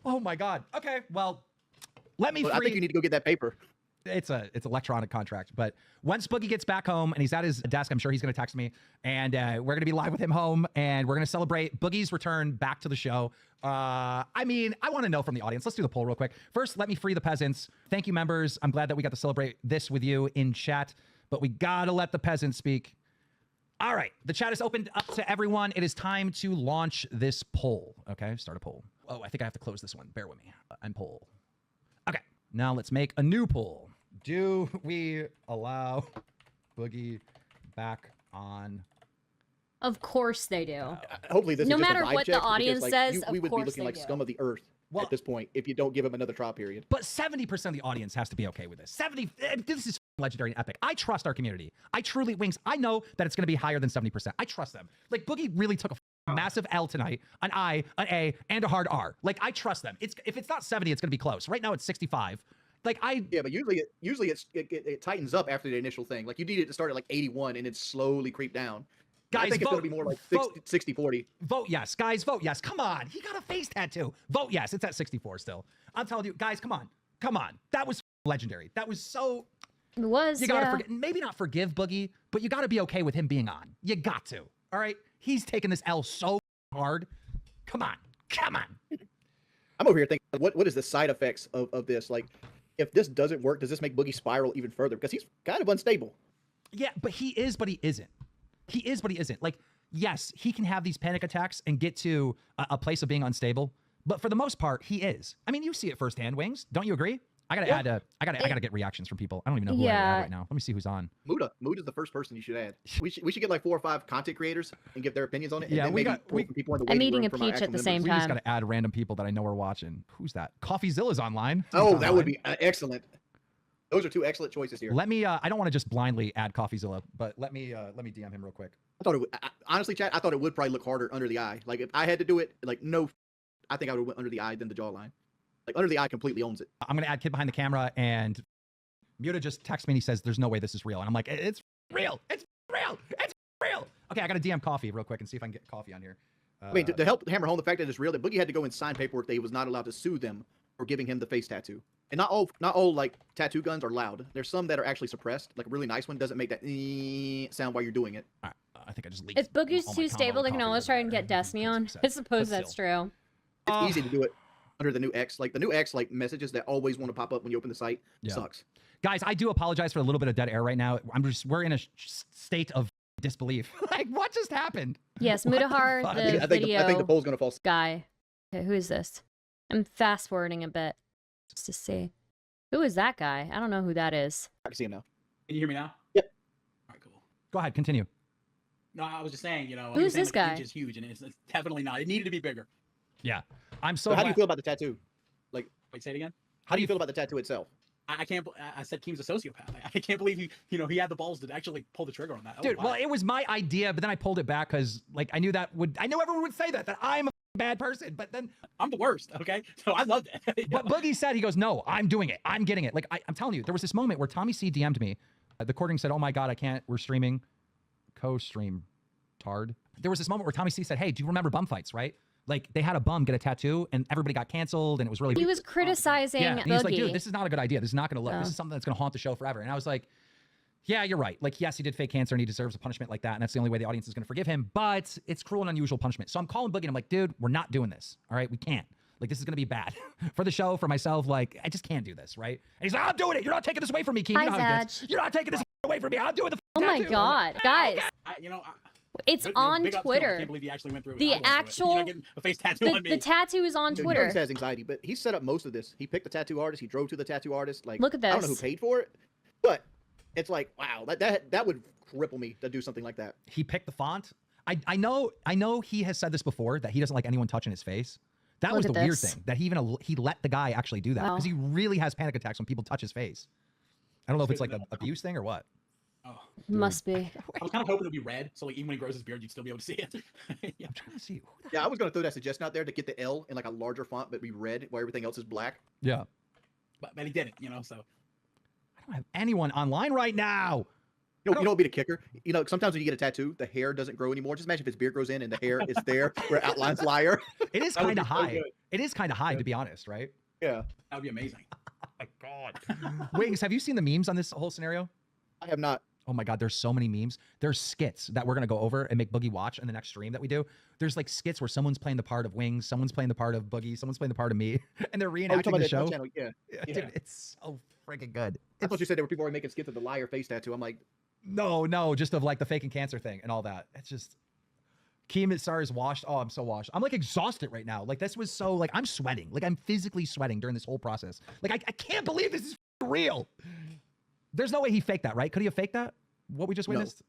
Oh my God. Okay, well, let me. But I think you need to go get that paper. It's electronic contract, but once Boogie gets back home and he's at his desk, I'm sure he's going to text me, and we're going to be live with him home, and we're going to celebrate Boogie's return back to the show. I mean, I want to know from the audience. Let's do the poll real quick. First, let me free the peasants. Thank you, members. I'm glad that we got to celebrate this with you in chat, but we got to let the peasants speak. All right, the chat is opened up to everyone. It is time to launch this poll. Okay, start a poll. Oh, I think I have to close this one. Bear with me. And poll. Okay, now let's make a new poll. Do we allow Boogie back on? Of course they do. Hopefully this No is just matter a vibe what the check, because, audience like, says, we of would be course looking they like do. scum of the earth Well, at this point if you don't give him another trial period. But 70% of the audience has to be okay with this. 70. This is legendary and epic. I trust our community. I truly, Wings, I know that it's going to be higher than 70%. I trust them. Like, Boogie really took a massive L tonight, an I, an A, and a hard R. Like, I trust them. If it's not 70, it's going to be close. Right now, it's 65. Like, Yeah, but usually it tightens up after the initial thing. Like, you need it to start at like 81 and then slowly creep down. Guys, I think it's going to be more like 60-40. Vote yes. Guys, vote yes. Come on. He got a face tattoo. Vote yes. It's at 64 still. I'm telling you, guys, come on. Come on. That was legendary. That was so... It was, You gotta yeah. forget, maybe not forgive Boogie, but you gotta be okay with him being on. You got to. All right? He's taking this L so hard. Come on. Come on. I'm over here thinking, what is the side effects of this? Like, if this doesn't work, does this make Boogie spiral even further? Because he's kind of unstable. Yeah, but he is, but he isn't. He is, but he isn't. Like, yes, he can have these panic attacks and get to a place of being unstable, but for the most part, he is. I mean, you see it firsthand, Wings. Don't you agree? I gotta add I gotta get reactions from people. I don't even know who I add right now. Let me see who's on. Muta is the first person you should add. We should get like 4 or 5 content creators and give their opinions on it. Yeah, and then people in the I'm waiting eating room a from our peach at actual the same members. We just time. gotta add random people that I know are watching. Who's that? Coffeezilla's online. He's Oh, that would online. be excellent. Those are 2 excellent choices here. Let me. I don't want to just blindly add Coffeezilla, but let me DM him real quick. I thought it would, honestly, chat, I thought it would probably look harder under the eye. Like, if I had to do it, like, no, I think I would have went under the eye than the jawline. Like, under the eye completely owns it. I'm gonna add Kid Behind the Camera, and Muta just texts me and he says, "There's no way this is real," and I'm like, "It's real. It's real. It's real." Okay, I gotta DM Coffee real quick and see if I can get Coffee on here. I mean, to help hammer home the fact that it's real, that Boogie had to go and sign paperwork that he was not allowed to sue them for giving him the face tattoo. And not all like tattoo guns are loud. There's some that are actually suppressed. Like a really nice one doesn't make that sound while you're doing it. All right, I think I just leaked. If Boogie's all my too combo stable, they can Coffee always over try and there. get Destiny on. That's I suppose but that's still. true. It's easy to do it under the new X. Like the new X, like messages that always want to pop up when you open the site sucks. Guys, I do apologize for a little bit of dead air right now. We're in a state of disbelief. Like, what just happened? Yes, What the Mutahar, fuck? the I video think the poll's gonna fall. guy. Okay, who is this? I'm fast forwarding a bit just to see. Who is that guy? I don't know who that is. I can see him now. Can you hear me now? Yep. All right, cool. Go ahead, continue. No, I was just saying, you know, Who's you're saying, this like, the guy? peach is huge, and it's definitely not. It needed to be bigger. Yeah, I'm so. So how do you glad- feel about the tattoo? Like, Wait, say it again. how do you feel about the tattoo itself? I can't. I said Keem's a sociopath. I can't believe he had the balls to actually pull the trigger on that. Dude, Oh, well, wow. it was my idea, but then I pulled it back because, like, I knew everyone would say that I'm a bad person, but then I'm the worst. Okay, so I loved it. You But know? Boogie said, he goes, "No, I'm doing it. I'm getting it." Like, I'm telling you, there was this moment where Tommy C DM'd me. The recording said, "Oh my God, I can't. We're streaming co-stream tard. There was this moment where Tommy C said, hey, do you remember bum fights, right? Like they had a bum get a tattoo and everybody got canceled and it was really He was criticizing yeah. And Boogie. he's like, dude, this is not a good idea. This is not going to look. This is something that's going to haunt the show forever. And I was like, yeah, you're right. Like, yes, he did fake cancer and he deserves a punishment like that. And that's the only way the audience is going to forgive him. But it's cruel and unusual punishment. So I'm calling Boogie and I'm like, dude, we're not doing this. All right, we can't. Like, this is going to be bad for the show, for myself. Like, I just can't do this, right? And he's like, I'm doing it. You're not taking this away from me, Keem. You know how it gets. You're not taking this away from me. I'm doing the Oh my God, guys. It's on Twitter. I can't believe he actually went through The actual a face tattoo on me. the tattoo is on Dude, Twitter. he has anxiety, but he set up most of this. He picked the tattoo artist. He drove to the tattoo artist. Like, Look at I don't know who this. paid for it, but it's like, wow, that would cripple me to do something like that. He picked the font. I know he has said this before that he doesn't like anyone touching his face. That Look was at the weird this. thing, that he let the guy actually do that Wow. because he really has panic attacks when people touch his face. I don't know if it's like an abuse thing or what. Oh, Must be. I was kind of hoping it would be red, so like even when he grows his beard, you'd still be able to see it. I'm trying to see. Yeah, I was gonna throw that suggestion out there to get the L in like a larger font, but be red while everything else is black. Yeah. But he didn't, so. I don't have anyone online right now. You know what would be the kicker? You know, sometimes when you get a tattue, the hair doesn't grow anymore. Just imagine if his beard grows in and the hair is there where it outlines liar. It is That would kind of be so high. good. It is kind of high, to be honest, right? Yeah. That would be amazing. Oh my God. Wings, have you seen the memes on this whole scenario? I have not. Oh my God, there's so many memes. There's skits that we're going to go over and make Boogie watch in the next stream that we do. There's like skits where someone's playing the part of Wings, someone's playing the part of Boogie, someone's playing the part of me, and they're Oh, you're reenacting talking the about show. that channel? Yeah. Dude, it's so freaking good. I thought you said there were people already making skits of the liar face tattoo. I'm like, No, just of like the faking cancer thing and all that. It's just Keemstar is washed. Oh, I'm so washed. I'm like exhausted right now. Like this was so like I'm sweating. Like I'm physically sweating during this whole process. Like I can't believe this is real. There's no way he faked that, right? Could he have faked that? What we just No. witnessed?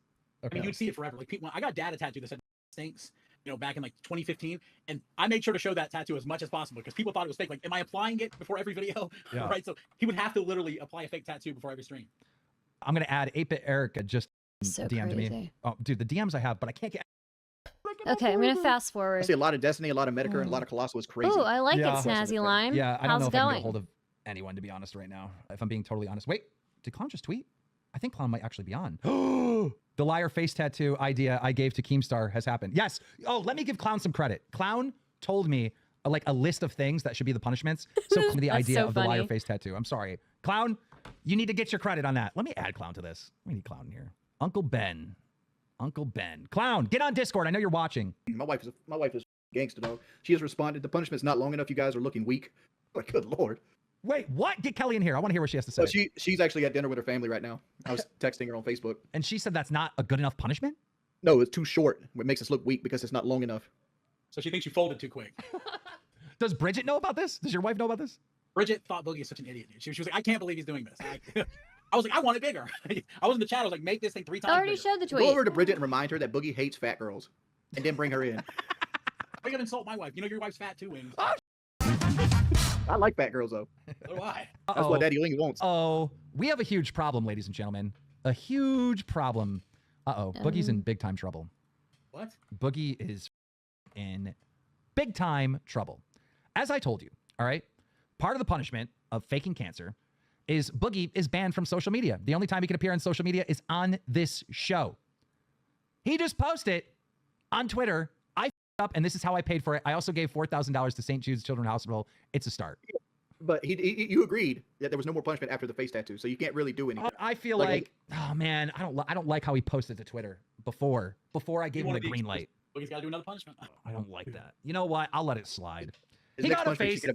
I mean, you'd see it forever. Like people, I got dad a tattoo that said stinks, back in like 2015, and I made sure to show that tattoo as much as possible because people thought it was fake. Like, am I applying it before every video? Yeah. Right. So he would have to literally apply a fake tattoo before every stream. I'm gonna add 8-bit Erica just So DM'd me. crazy. Oh, dude, the DMs I have, but I can't get. Okay, I'm gonna fast I forward. see a lot of Destiny, a lot of Metakour, and a lot of Colossal is crazy. Oh, I like Yeah. it, Snazzy Lime. Yeah, I don't How's know it if I can get going? a hold of anyone to be honest right now. If I'm being totally honest. Wait, did Clown just tweet? I think Clown might actually be on. The liar face tattoo idea I gave to Keemstar has happened. Yes. Oh, let me give Clown some credit. Clown told me like a list of things that should be the punishments. So the That's idea so of the liar funny. face tattoo. I'm sorry. Clown, you need to get your credit on that. Let me add Clown to this. We need Clown in here. Uncle Ben. Uncle Ben. Clown, get on Discord. I know you're watching. My wife is gangster dog. She has responded. The punishment's not long enough. You guys are looking weak. Like, good lord. Wait, what? Get Kelly in here. I want to hear what she has to say. So she's actually at dinner with her family right now. I was texting her on Facebook. And she said that's not a good enough punishment? No, it's too short. It makes us look weak because it's not long enough. So she thinks you folded too quick. Does Bridget know about this? Does your wife know about this? Bridget thought Boogie is such an idiot. Dude. She was like, I can't believe he's doing this. I was like, I want it bigger. I was in the chat. I was like, make this thing 3 times I already bigger. showed the Go tweet. over to Bridget and remind her that Boogie hates fat girls, and then bring her in. Are you gonna insult my wife? Your wife's fat too, Wings. I like fat girls though. So do I. That's what Daddy Ling wants. Oh, we have a huge problem, ladies and gentlemen. A huge problem. Boogie's in big time trouble. What? Boogie is in big time trouble. As I told you, all right, part of the punishment of faking cancer is Boogie is banned from social media. The only time he can appear on social media is on this show. He just posted on Twitter, I up and this is how I paid for it. I also gave $4,000 to St. Jude's Children's Hospital. It's a start. But you agreed that there was no more punishment after the face tattoo, so you can't really do anything. I feel like oh man, I don't like how he posted to Twitter before I gave him the green light. Boogie's got to do another punishment. I don't like that. You know what? I'll let it slide. His He next got a punishment, face. she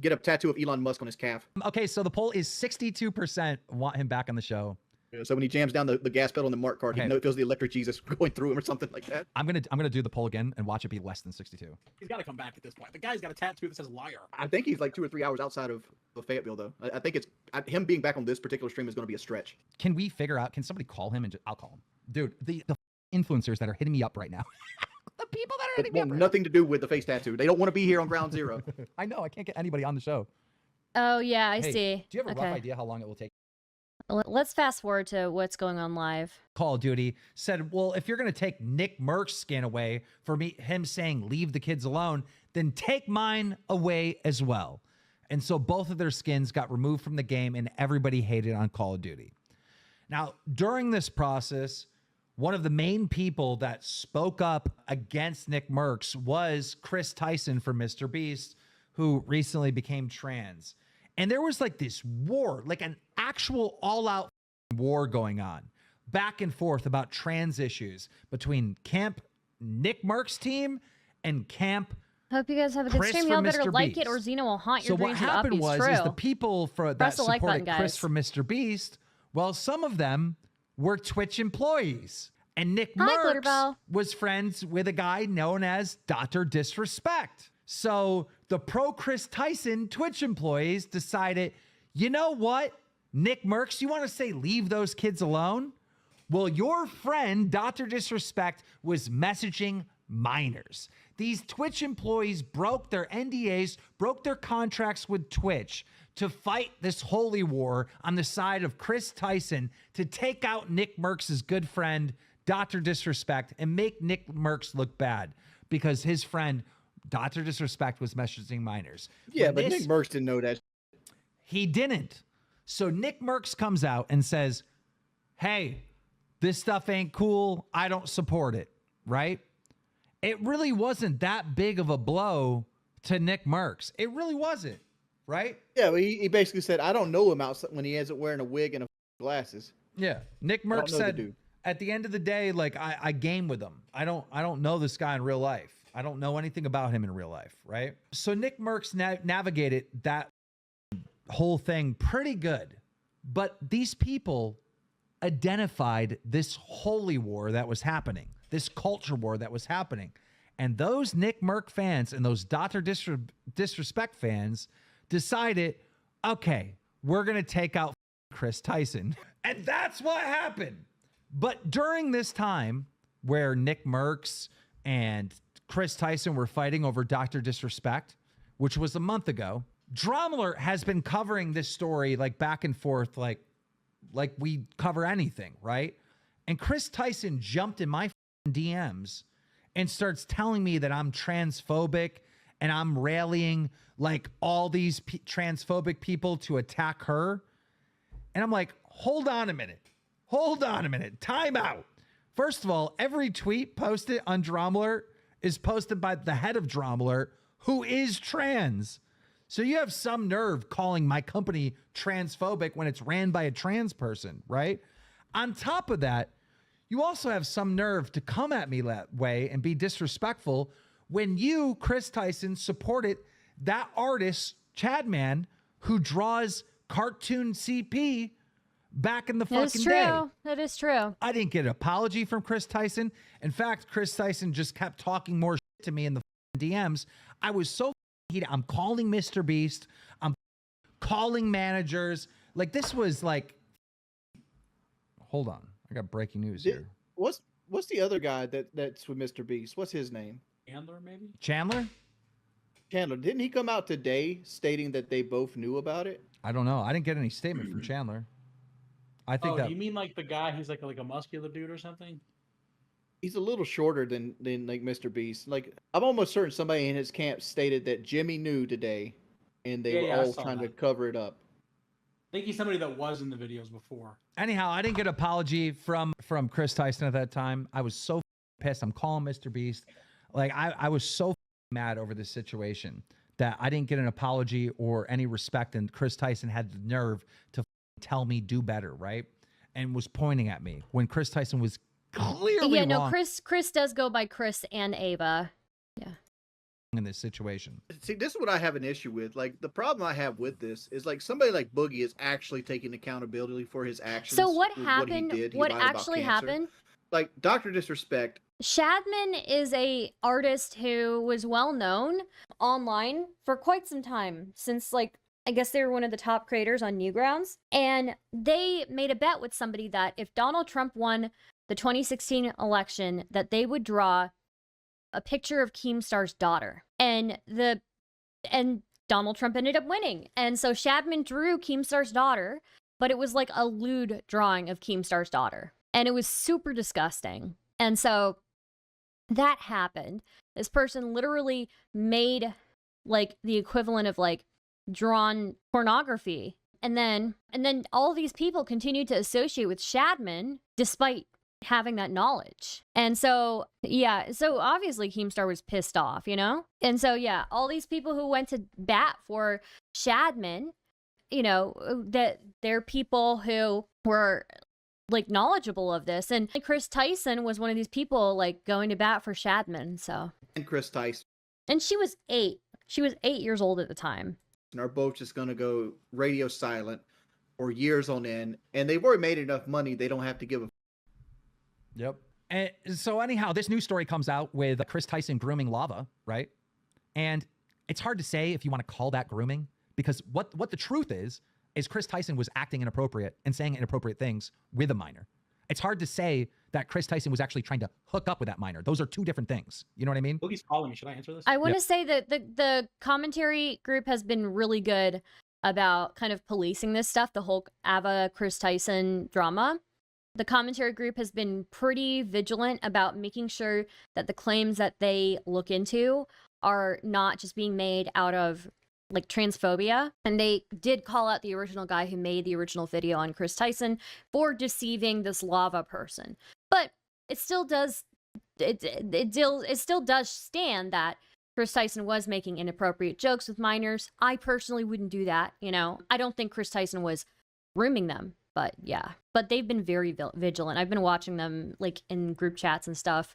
get a tattoo of Elon Musk on his calf. Okay, so the poll is 62% want him back on the show. So when he jams down the gas pedal in the mark card, Okay. he feels the electric Jesus going through him or something like that. I'm gonna do the poll again and watch it be less than 62. He's got to come back at this point. The guy's got a tattoo that says liar. I think he's like 2 or 3 hours outside of Fayetteville, though. I think him being back on this particular stream is going to be a stretch. Can we figure out? Can somebody call him and I'll call him, dude. The influencers that are hitting me up right now. The people that are It hitting me up. want nothing to do with the face tattoo. They don't want to be here on Ground Zero. I know I can't get anybody on the show. Oh yeah, I Hey, see. Do you have a okay. rough idea how long it will take? Let's fast forward to what's going on live. Call of Duty said, well, if you're going to take Nick Merck's skin away for him saying, leave the kids alone, then take mine away as well. And so both of their skins got removed from the game and everybody hated on Call of Duty. Now, during this process, one of the main people that spoke up against Nick Merckx was Chris Tyson from Mr. Beast, who recently became trans. And there was like this war, like an actual all-out war going on, back and forth about trans issues between Camp Nick Merckx team and Camp Hope you guys have a good Chris stream. from Y'all better Mr. like Beast. it or Xena will haunt So your what dreams with happened upbeats. was True. is the people that Press the like supported button, Chris guys. from Mr. Beast, well, some of them were Twitch employees. And Nick Hi, Merckx Glitterbell. was friends with a guy known as Dr. Disrespect. So the pro Chris Tyson Twitch employees decided, you know what, Nick Merckx, you want to say leave those kids alone? Well, your friend, Dr. Disrespect, was messaging minors. These Twitch employees broke their NDAs, broke their contracts with Twitch to fight this holy war on the side of Chris Tyson to take out Nick Merckx's good friend, Dr. Disrespect, and make Nick Merckx look bad because his friend, Dr. Disrespect, was messaging minors. Yeah, When but this- Nick Merckx didn't know that. He didn't. So Nick Merckx comes out and says, hey, this stuff ain't cool. I don't support it, right? It really wasn't that big of a blow to Nick Merckx. It really wasn't, right? Yeah, but he basically said, I don't know him outside when he isn't wearing a wig and glasses. Yeah. Nick I don't Merckx know the said, dude. at the end of the day, like I game with him. I don't know this guy in real life. I don't know anything about him in real life, right? So Nick Merckx navigated that whole thing pretty good. But these people identified this holy war that was happening, this culture war that was happening. And those Nick Merckx fans and those Dr. Disrespect fans decided, okay, we're going to take out Chris Tyson. And that's what happened. But during this time where Nick Merckx and Chris Tyson were fighting over Dr. Disrespect, which was a month ago, Dromler has been covering this story like back and forth, like we cover anything, right? And Chris Tyson jumped in my DMs and starts telling me that I'm transphobic and I'm rallying like all these transphobic people to attack her. And I'm like, hold on a minute. Hold on a minute. Time out. First of all, every tweet posted on Dromler is posted by the head of Dromler, who is trans. So you have some nerve calling my company transphobic when it's ran by a trans person, right? On top of that, you also have some nerve to come at me that way and be disrespectful when you, Chris Tyson, supported that artist, Chadman, who draws cartoon CP back in the fucking day. That is true. I didn't get an apology from Chris Tyson. In fact, Chris Tyson just kept talking more shit to me in the DMs. I was so heated. I'm calling Mr. Beast. I'm calling managers. Like, this was like, hold on. I got breaking news here. What's the other guy that's with Mr. Beast? What's his name? Chandler, maybe? Chandler? Chandler. Didn't he come out today stating that they both knew about it? I don't know. I didn't get any statement from Chandler. I think that You mean like the guy who's like a muscular dude or something? He's a little shorter than like Mr. Beast. Like, I'm almost certain somebody in his camp stated that Jimmy knew today, and they were I all saw trying to that. cover it up. I think he's somebody that was in the videos before. anyhow, I didn't get an apology from Chris Tyson at that time. I was so pissed. I'm calling Mr. Beast. Like, I was so mad over this situation that I didn't get an apology or any respect, and Chris Tyson had the nerve to tell me do better, right? And was pointing at me when Chris Tyson was clearly wrong Chris does go by Chris and Ava. Yeah. in this situation. See, this is what I have an issue with. Like, the problem I have with this is, like, somebody like Boogie is actually taking accountability for his actions. So what with happened? What, he did. He What lied about actually cancer. happened? Like, Dr. Disrespect. Shadman is a artist who was well known online for quite some time, since like I guess they were one of the top creators on Newgrounds, and they made a bet with somebody that if Donald Trump won the 2016 election, that they would draw a picture of Keemstar's daughter, and Donald Trump ended up winning, and so Shadman drew Keemstar's daughter, but it was like a lewd drawing of Keemstar's daughter, and it was super disgusting, and so that happened. This person literally made like the equivalent of like drawn pornography. And then all these people continued to associate with Shadman despite having that knowledge. And so, yeah, so obviously Keemstar was pissed off, you know? And so, yeah, all these people who went to bat for Shadman, you know, that they're people who were like knowledgeable of this. And Chris Tyson was one of these people like going to bat for Shadman. So, And Chris Tyson and she was 8. She was 8 years old at the time. are both just going to go radio silent for years on end, and they've already made enough money they don't have to give a. Yep. And so anyhow, this news story comes out with Chris Tyson grooming Lava, right? And it's hard to say if you want to call that grooming, because what the truth is Chris Tyson was acting inappropriate and saying inappropriate things with a minor. It's hard to say that Chris Tyson was actually trying to hook up with that minor. Those are two different things. You know what I mean? Boogie's calling me. Should I answer this? I want to say that the commentary group has been really good about kind of policing this stuff, the whole Ava Chris Tyson drama. The commentary group has been pretty vigilant about making sure that the claims that they look into are not just being made out of like transphobia. And they did call out the original guy who made the original video on Chris Tyson for deceiving this Lava person. But it still does it still does stand that Chris Tyson was making inappropriate jokes with minors. I personally wouldn't do that, you know. I don't think Chris Tyson was grooming them, but yeah. But they've been very vigilant. I've been watching them like in group chats and stuff.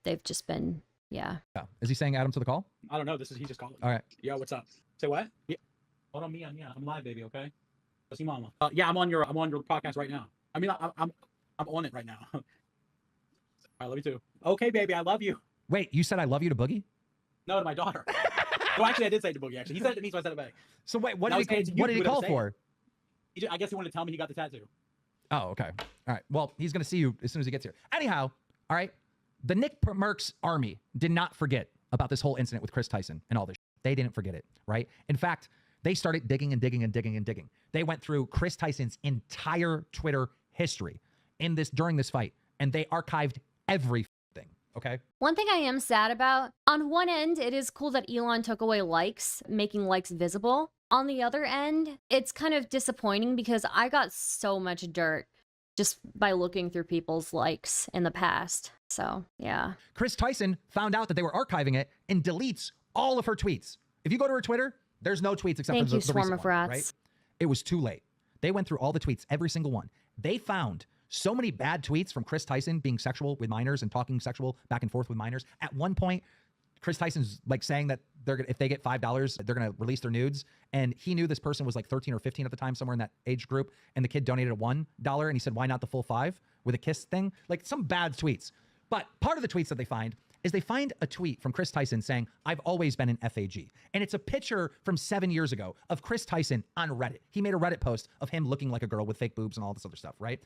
They've just been, yeah. Is he saying Adam to the call? I don't know. He just called me. All right. Yo, what's up? Say what? Yeah. Hold on, Mia. Yeah, I'm live, baby. Okay. See, mama. Yeah, I'm on your podcast right now. I mean, I'm on it right now. I love you too. Okay, baby, I love you. Wait, you said I love you to Boogie? No, to my daughter. Well, actually, I did say it to Boogie. Actually, he said it to me, so I said it back. So wait, what did he call for? I guess he wanted to tell me he got the tattoo. Oh, okay. All right. Well, he's going to see you as soon as he gets here. Anyhow, all right. The Nick Merckx army did not forget about this whole incident with Chris Tyson and all this. They didn't forget it, right? In fact, they started digging and digging and digging and digging. They went through Chris Tyson's entire Twitter history during this fight, and they archived everything, okay? One thing I am sad about, on one end, it is cool that Elon took away likes, making likes visible. On the other end, it's kind of disappointing because I got so much dirt just by looking through people's likes in the past. So, yeah. Chris Tyson found out that they were archiving it and deletes all of her tweets. If you go to her Twitter, there's no tweets except for the Swarm recent of one, Rats. right? It was too late. They went through all the tweets, every single one. They found so many bad tweets from Chris Tyson being sexual with minors and talking sexual back and forth with minors. At one point, Chris Tyson's like saying that if they get $5, they're going to release their nudes. And he knew this person was like 13 or 15 at the time, somewhere in that age group. And the kid donated $1 and he said, why not the full 5 with a kiss thing? Like some bad tweets. But part of the tweets that they find is they find a tweet from Chris Tyson saying, I've always been an FAG. And it's a picture from 7 years ago of Chris Tyson on Reddit. He made a Reddit post of him looking like a girl with fake boobs and all this other stuff, right?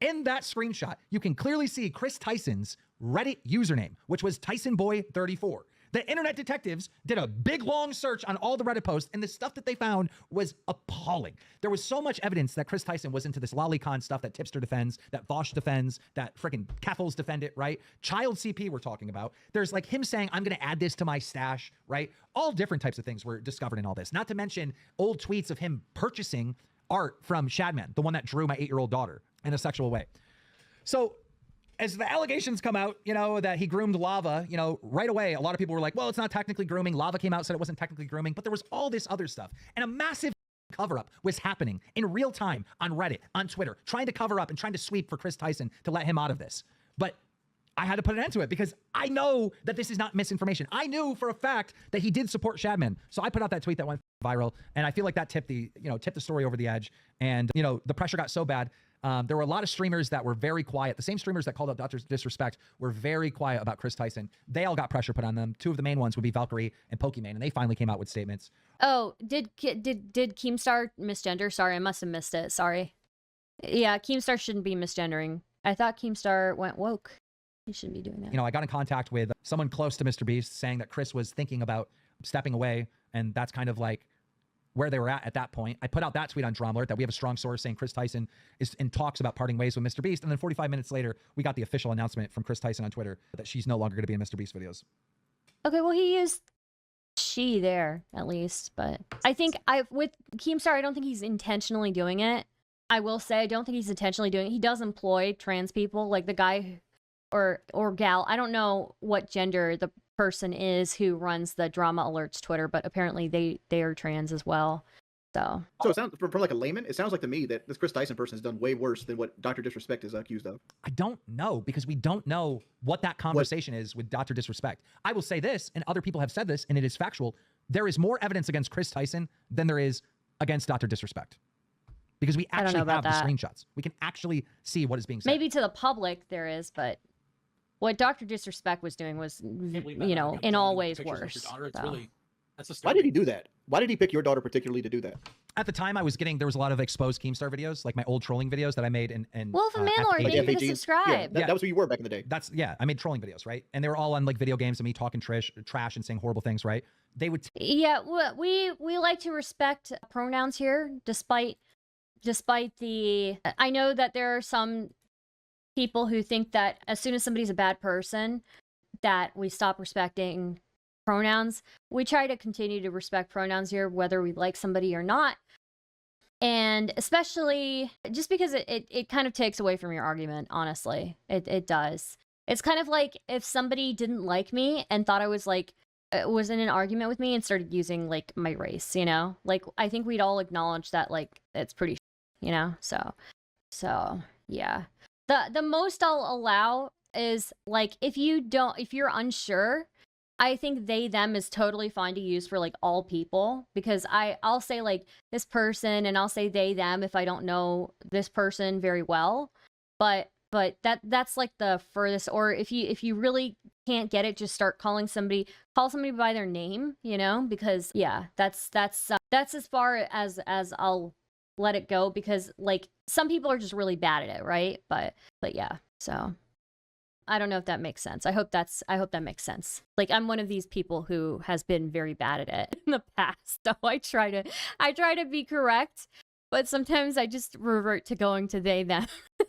In that screenshot, you can clearly see Chris Tyson's Reddit username, which was TysonBoy34. The internet detectives did a big, long search on all the Reddit posts, and the stuff that they found was appalling. There was so much evidence that Chris Tyson was into this lolicon stuff that Tipster defends, that Vosh defends, that freaking Keffels defend it, right? Child CP we're talking about. There's like him saying, I'm going to add this to my stash, right? All different types of things were discovered in all this. Not to mention old tweets of him purchasing art from Shadman, the one that drew my 8-year-old daughter in a sexual way. So as the allegations come out, you know, that he groomed Lava, you know, right away, a lot of people were like, well, it's not technically grooming. Lava came out, said it wasn't technically grooming, but there was all this other stuff. And a massive cover-up was happening in real time on Reddit, on Twitter, trying to cover up and trying to sweep for Chris Tyson to let him out of this. But I had to put an end to it because I know that this is not misinformation. I knew for a fact that he did support Shadman. So I put out that tweet that went viral, and I feel like that tipped the story over the edge. And, you know, the pressure got so bad. There were a lot of streamers that were very quiet. The same streamers that called out Dr. Disrespect were very quiet about Chris Tyson. They all got pressure put on them. Two of the main ones would be Valkyrie and Pokimane, and they finally came out with statements. Oh, did Keemstar misgender? Sorry, I must have missed it. Sorry. Yeah, Keemstar shouldn't be misgendering. I thought Keemstar went woke. He shouldn't be doing that. You know, I got in contact with someone close to Mr. Beast saying that Chris was thinking about stepping away, and that's kind of like where they were at that point. I put out that tweet on Drama Alert that we have a strong source saying Chris Tyson is in talks about parting ways with Mr. Beast. And then 45 minutes later, we got the official announcement from Chris Tyson on Twitter that she's no longer going to be in Mr. Beast videos. Okay, well, he used she there at least, but I think with Keemstar, I don't think he's intentionally doing it. I will say I don't think he's intentionally doing it. He does employ trans people, like the guy or gal. I don't know what gender the person is who runs the Drama Alerts Twitter, but apparently they are trans as well. So it sounds from like a layman, it sounds like to me that this Chris Tyson person has done way worse than what Dr. Disrespect is accused of. I don't know, because we don't know what that conversation is with Dr. Disrespect. I will say this, and other people have said this, and it is factual. There is more evidence against Chris Tyson than there is against Dr. Disrespect. Because we actually have the screenshots. We can actually see what is being said. Maybe to the public there is, but what Dr. Disrespect was doing was, you know, in all ways worse. Why did he do that? Why did he pick your daughter particularly to do that? At the time, there was a lot of exposed Keemstar videos, like my old trolling videos that I made. And Wolf and Manlord, thank you for the subscribe. Yeah, that was who you were back in the day. I made trolling videos, right? And they were all on like video games and me talking trash and saying horrible things, right? They would. Yeah, we like to respect pronouns here, despite the. I know that there are some people who think that as soon as somebody's a bad person, that we stop respecting pronouns. We try to continue to respect pronouns here, whether we like somebody or not. And especially just because it kind of takes away from your argument, honestly. It does. It's kind of like if somebody didn't like me and thought I was like, was in an argument with me and started using like my race, you know? Like, I think we'd all acknowledge that, like, it's pretty, you know? So yeah. The most I'll allow is like, if you're unsure, I think they, them is totally fine to use for like all people, because I'll say like this person and I'll say they, them if I don't know this person very well, but that's like the furthest. Or if you really can't get it, just start call somebody by their name, you know, because yeah, that's as far as I'll let it go, because like some people are just really bad at it, right? But yeah, so I don't know if that makes sense. I hope that makes sense. Like, I'm one of these people who has been very bad at it in the past. So I try to be correct, but sometimes I just revert to going to they, them.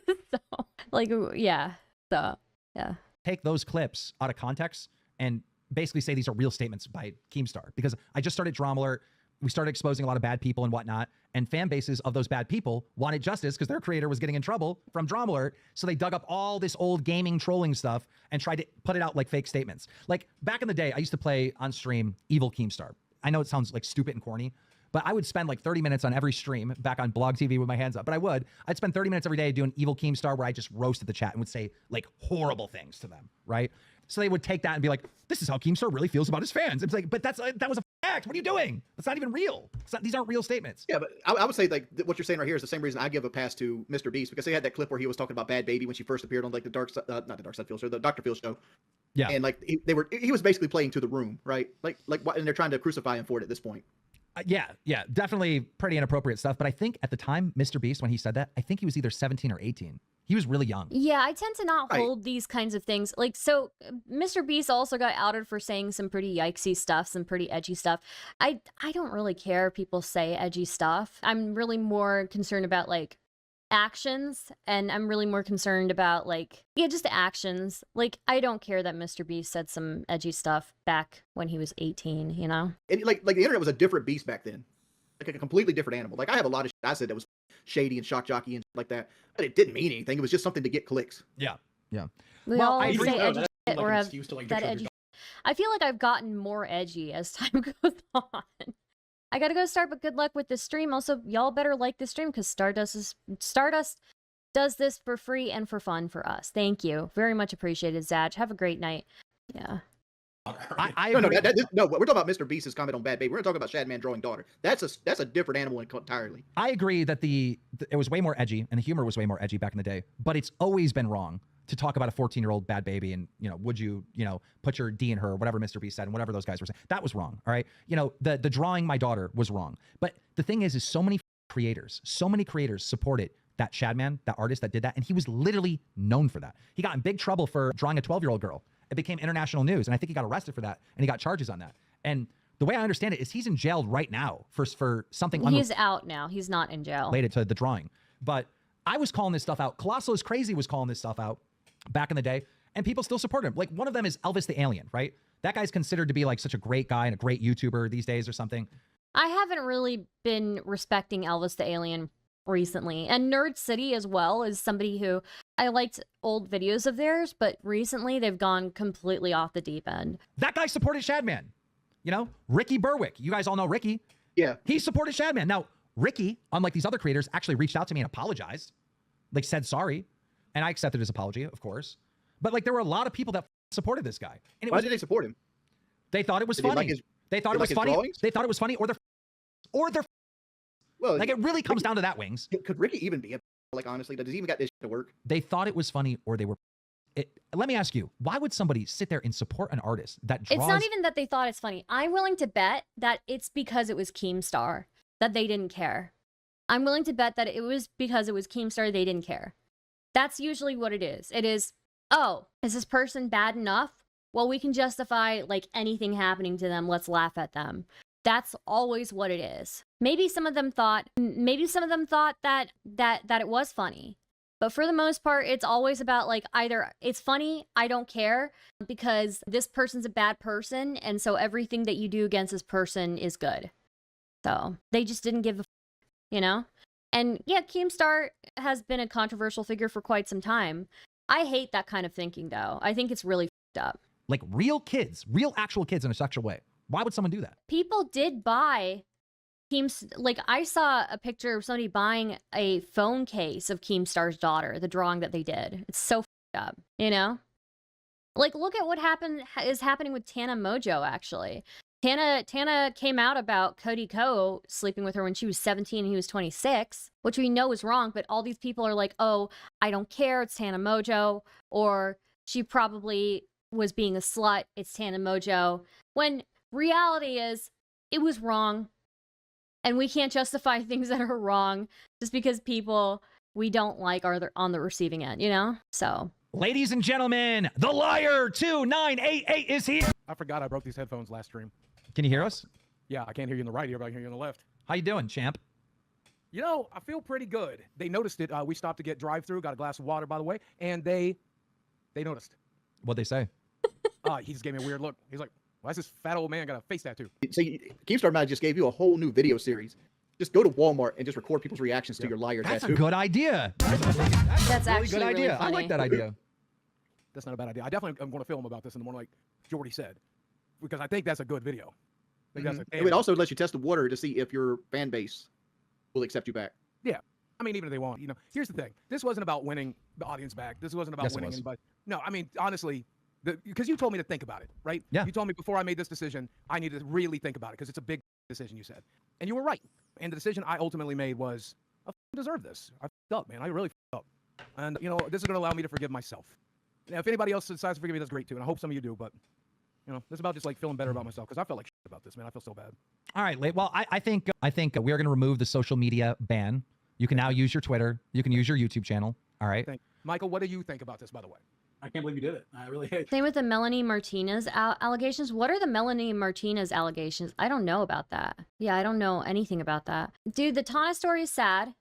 So, like, yeah. So, yeah. Take those clips out of context and basically say these are real statements by Keemstar, because I just started Drama Alert. We started exposing a lot of bad people and whatnot, and fan bases of those bad people wanted justice because their creator was getting in trouble from Drama Alert. So they dug up all this old gaming trolling stuff and tried to put it out like fake statements. Like back in the day, I used to play on stream Evil Keemstar. I know it sounds like stupid and corny, but I would spend like 30 minutes on every stream back on Blog TV with my hands up. But I'd spend 30 minutes every day doing Evil Keemstar, where I just roasted the chat and would say like horrible things to them, right? So they would take that and be like, this is how Keemstar really feels about his fans. It's like, but that was a fact. What are you doing? That's not even real. These aren't real statements. Yeah, but I would say like what you're saying right here is the same reason I give a pass to Mr. Beast, because they had that clip where he was talking about Bad Baby when she first appeared on like the not the Dark Side Field show, the Dr. Phil show. Yeah. And like he was basically playing to the room, right? Like and they're trying to crucify him for it at this point. Yeah, definitely pretty inappropriate stuff. But I think at the time, Mr. Beast, when he said that, I think he was either 17 or 18. He was really young. Yeah, I tend to not hold these kinds of things. Like, so Mr. Beast also got outed for saying some pretty yikesy stuff, some pretty edgy stuff. I don't really care if people say edgy stuff. I'm really more concerned about like actions, and I'm really more concerned about like, yeah, just actions. Like, I don't care that Mr. Beast said some edgy stuff back when he was 18, you know? And like the internet was a different beast back then. Like a completely different animal. Like I have a lot of shit I said that was shady and shock jockey and like that, but it didn't mean anything. It was just something to get clicks. Yeah. We all say edgy shit or have like that edgy. I feel like I've gotten more edgy as time goes on. I gotta go start, but good luck with the stream. Also, y'all better like the stream because Stardust does this for free and for fun for us. Thank you. Very much appreciated, Zaj. Have a great night. Yeah. No, we're talking about Mr. Beast's comment on Bad Baby. We're not talking about Shadman drawing daughter. That's a different animal entirely. I agree that it was way more edgy and the humor was way more edgy back in the day, but it's always been wrong to talk about a 14-year-old bad baby and, you know, would you put your D in her, whatever Mr. Beast said and whatever those guys were saying. That was wrong, all right? You know, the drawing my daughter was wrong. But the thing is so many creators supported that Shadman, that artist that did that, and he was literally known for that. He got in big trouble for drawing a 12-year-old girl. It became international news, and I think he got arrested for that, and he got charges on that. And the way I understand it is he's in jail right now for something. He's out now. He's not in jail. Related to the drawing. But I was calling this stuff out. Colossal is Crazy was calling this stuff out back in the day, and people still support him. Like one of them is Elvis the Alien, right? That guy's considered to be like such a great guy and a great YouTuber these days or something. I haven't really been respecting Elvis the Alien recently. And Nerd City as well is somebody who I liked old videos of theirs, but recently they've gone completely off the deep end. That guy supported Shadman. You know, Ricky Berwick. You guys all know Ricky. Yeah. He supported Shadman. Now, Ricky, unlike these other creators, actually reached out to me and apologized. Like, said sorry. And I accepted his apology, of course. But, like, there were a lot of people that supported this guy. And Why did they support him? They thought it was Did they funny. like his- They thought it they was like his funny. drawings? They thought it was funny, or they're Well, like, it really comes down to that, Wings. could Ricky even be a like, honestly? Does he even got this shit to work? They thought it was funny, or they were. Let me ask you, why would somebody sit there and support an artist that draws? It's not even that they thought it's funny. I'm willing to bet that it's because it was Keemstar that they didn't care. I'm willing to bet that it was because it was Keemstar they didn't care. That's usually what it is. It is, oh, is this person bad enough? Well, we can justify like anything happening to them. Let's laugh at them. That's always what it is. Maybe some of them thought that it was funny. But for the most part, it's always about like either it's funny, I don't care, because this person's a bad person, and so everything that you do against this person is good. So they just didn't give a you know? And yeah, Keemstar has been a controversial figure for quite some time. I hate that kind of thinking, though. I think it's really fucked up. Like real kids, real actual kids in a sexual way. Why would someone do that? People did buy like I saw a picture of somebody buying a phone case of Keemstar's daughter, the drawing that they did. It's so fucked up, you know? Like, look at what is happening with Tana Mojo, actually. Tana came out about Cody Ko sleeping with her when she was 17 and he was 26, which we know is wrong, but all these people are like, oh, I don't care, it's Tana Mojo, or she probably was being a slut, it's Tana Mojo, when reality is, it was wrong. And we can't justify things that are wrong just because people we don't like are on the receiving end, you know? So. Ladies and gentlemen, the liar 2988 is here. I forgot I broke these headphones last stream. Can you hear us? Yeah, I can't hear you in the right ear, but I can hear you on the left. How you doing, champ? You know, I feel pretty good. They noticed it. We stopped to get drive-through, got a glass of water, by the way, and they noticed. What'd they say? He just gave me a weird look. He's like, why is this fat old man got a face tattoo? See, Keemstar Mag just gave you a whole new video series. Just go to Walmart and just record people's reactions to your liar That's tattoo. a good idea. That's really actually good idea. really I like funny. that idea. That's not a bad idea. I definitely am going to film about this in the morning, like Jordy said, because I think that's a good video. I think It would also let you test the water to see if your fan base will accept you back. Yeah. I mean, even if they won't, you know, here's the thing. This wasn't about winning the audience back. This wasn't about Yes, it winning was. anybody. No, I mean, honestly, because you told me to think about it, right? Yeah. You told me before I made this decision, I needed to really think about it because it's a big decision, you said. And you were right. And the decision I ultimately made was, I deserve this. I f***ed up, man. I really f***ed up. And, you know, this is going to allow me to forgive myself. Now, if anybody else decides to forgive me, that's great too. And I hope some of you do, but, you know, this is about just like feeling better about myself because I felt like shit about this, man. I feel so bad. All right, well, I think we're going to remove the social media ban. You can now use your Twitter. You can use your YouTube channel. All right. Michael, what do you think about this, by the way? I can't believe you did it. I really hate. Same with the Melanie Martinez allegations. What are the Melanie Martinez allegations? I don't know about that. Yeah, I don't know anything about that. Dude, the Tana story is sad.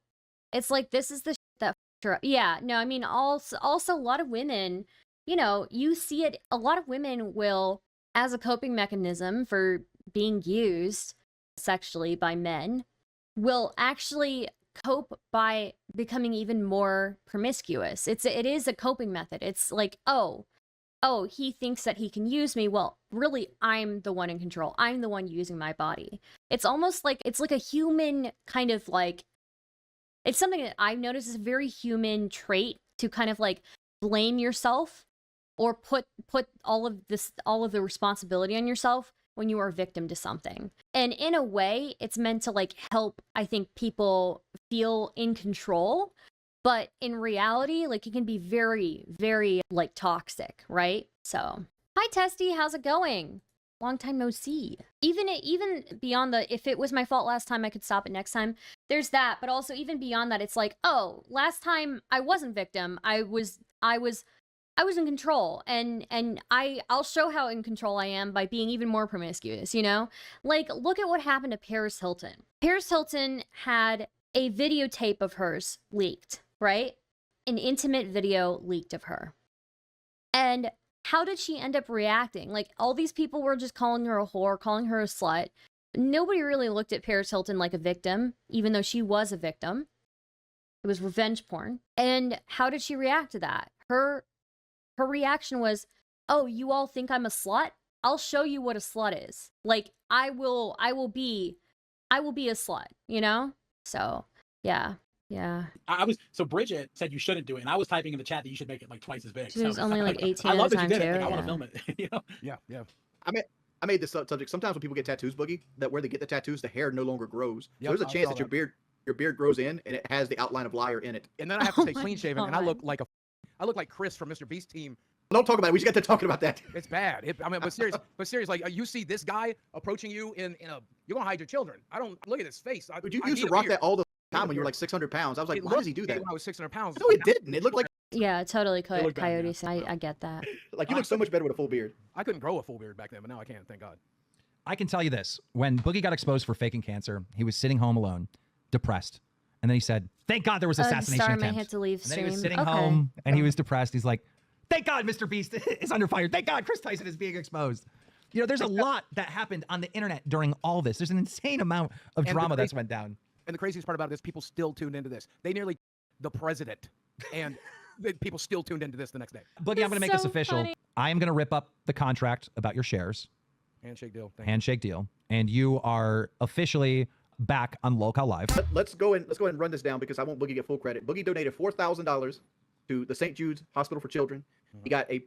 It's like, this is the shit that f***ed her up. Yeah, no, I mean, also a lot of women, you know, you see it, a lot of women will, as a coping mechanism for being used sexually by men, will actually cope by becoming even more promiscuous. It is a coping method. It's like, oh, he thinks that he can use me. Well, really, I'm the one in control. I'm the one using my body. It's almost like, it's like a human kind of like, it's something that I've noticed is a very human trait to kind of like blame yourself or put all of the responsibility on yourself when you are a victim to something. And in a way, it's meant to like help, I think, people feel in control. But in reality, like, it can be very, very like toxic, right? So, hi Testy, how's it going? Long time no see. Even beyond the, if it was my fault last time, I could stop it next time. There's that, but also even beyond that, it's like, oh, last time I wasn't victim. I was in control, and I'll show how in control I am by being even more promiscuous, you know? Like, look at what happened to Paris Hilton. Paris Hilton had a videotape of hers leaked, right? An intimate video leaked of her. And how did she end up reacting? Like, all these people were just calling her a whore, calling her a slut. Nobody really looked at Paris Hilton like a victim, even though she was a victim. It was revenge porn. And how did she react to that? Her reaction was, "Oh, you all think I'm a slut? I'll show you what a slut is. Like, I will be a slut, you know?" So, yeah. So Bridget said you shouldn't do it, and I was typing in the chat that you should make it like twice as big. She was only like 18 I at love the that you time did too. it. Like, I Yeah. want to film it. You know? Yeah. I made this subject. Sometimes when people get tattoos, Boogie, that where they get the tattoos, the hair no longer grows. Yep, So there's a I chance saw that your beard grows in and it has the outline of liar in it. And then I have to Oh stay my clean shaven, and I look God. like Chris from Mr. Beast team. Don't talk about it. We just got to talking about that. It's bad. But serious. Like you see this guy approaching you in a, you're gonna hide your children. I don't look at his face. But you used to rock that all the time when you were like 600 pounds. I was like, why does he do that? When I was 600 pounds. No, it didn't. It looked like Yeah, totally look bad, coyotes. yeah. I get that. like you look so much better with a full beard. I couldn't grow a full beard back then, but now I can. Thank God. I can tell you this. When Boogie got exposed for faking cancer, he was sitting home alone, depressed. And then he said, thank God there was assassination Sorry, I attempt. had to leave And then stream. he was sitting Okay. home and he was depressed. He's like, thank God Mr. Beast is under fire. Thank God Chris Tyson is being exposed. You know, there's a lot that happened on the internet during all this. There's an insane amount of drama that's went down. And the craziest part about it is people still tuned into this. They nearly the president, and people still tuned into this the next day. Boogie, I'm going to make this so official. funny. I am going to rip up the contract about your shares. Handshake deal. Thank you. Handshake deal. And you are officially back on Lolcow Live. Let's go ahead and run this down because I want Boogie to get full credit. Boogie donated $4,000 to the St. Jude's Hospital for Children. He got a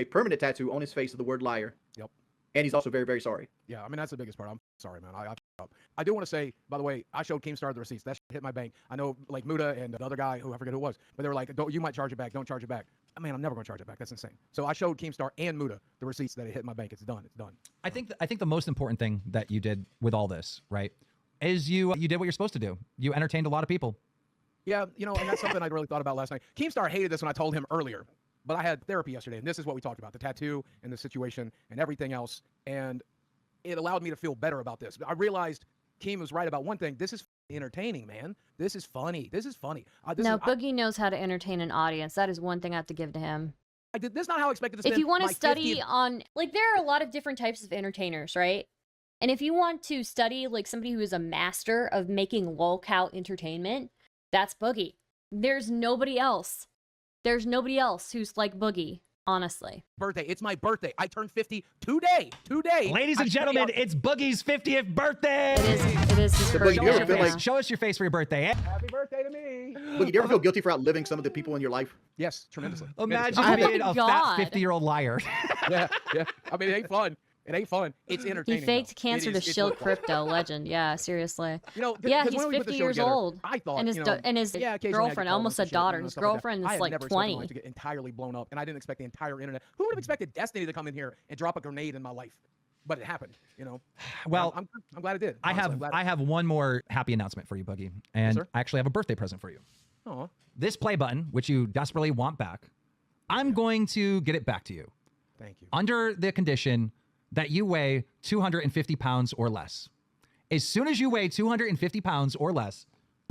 permanent tattoo on his face of the word liar. Yep. And he's also very, very sorry. Yeah, I mean, that's the biggest part. I'm sorry, man. I up. I do want to say, by the way, I showed Keemstar the receipts. That shit hit my bank. I know, like, Muta and the other guy, who I forget who it was, but they were like, you might charge it back. Don't charge it back. I mean, I'm never going to charge it back. That's insane. So I showed Keemstar and Muta the receipts that it hit my bank. It's done. It's done. I think the most important thing that you did with all this, right, is you did what you're supposed to do. You entertained a lot of people. Yeah, you know, and that's something I really thought about last night. Keemstar hated this when I told him earlier, but I had therapy yesterday, and this is what we talked about, the tattoo and the situation and everything else, and it allowed me to feel better about this. I realized Keem was right about one thing. This is entertaining, man. This is funny. This is funny. Boogie knows how to entertain an audience. That is one thing I have to give to him. This is not how I expected to spend If you want my to study 50th on, like, there are a lot of different types of entertainers, right? And if you want to study, like, somebody who is a master of making lolcow entertainment, that's Boogie. There's nobody else. There's nobody else who's like Boogie, honestly. birthday. It's my birthday. I turned 50 today. Ladies and gentlemen, it's Boogie's 50th birthday. It is his So, Boogie, birthday. do you ever feel like- Show us your face for your birthday. Happy birthday to me. Boogie, do you ever feel guilty for outliving some of the people in your life? Yes, tremendously. Imagine Oh being my a God. fat 50-year-old liar. Yeah. I mean, it ain't fun. It ain't fun. It's He entertaining. faked though. cancer to It's shield worthwhile. crypto. Legend. Yeah, seriously. You know, Yeah, 'cause he's when we put the 50 show years together, old. I thought, And his, you know, and his occasionally I get girlfriend, called almost and a shit, you know, daughter. His stuff like that. girlfriend I is had like never expected my 20. life to get entirely blown up, and I didn't expect the entire internet. Who would have expected Destiny to come in here and drop a grenade in my life? But it happened, you know. Well, I'm glad it did. I honestly. I'm glad it- have one more happy announcement for you, Boogie, and sir? I actually have a birthday present for you. Aw. This play button, which you desperately want back, I'm going to get it back to you Thank you. under the condition that you weigh 250 pounds or less. As soon as you weigh 250 pounds or less,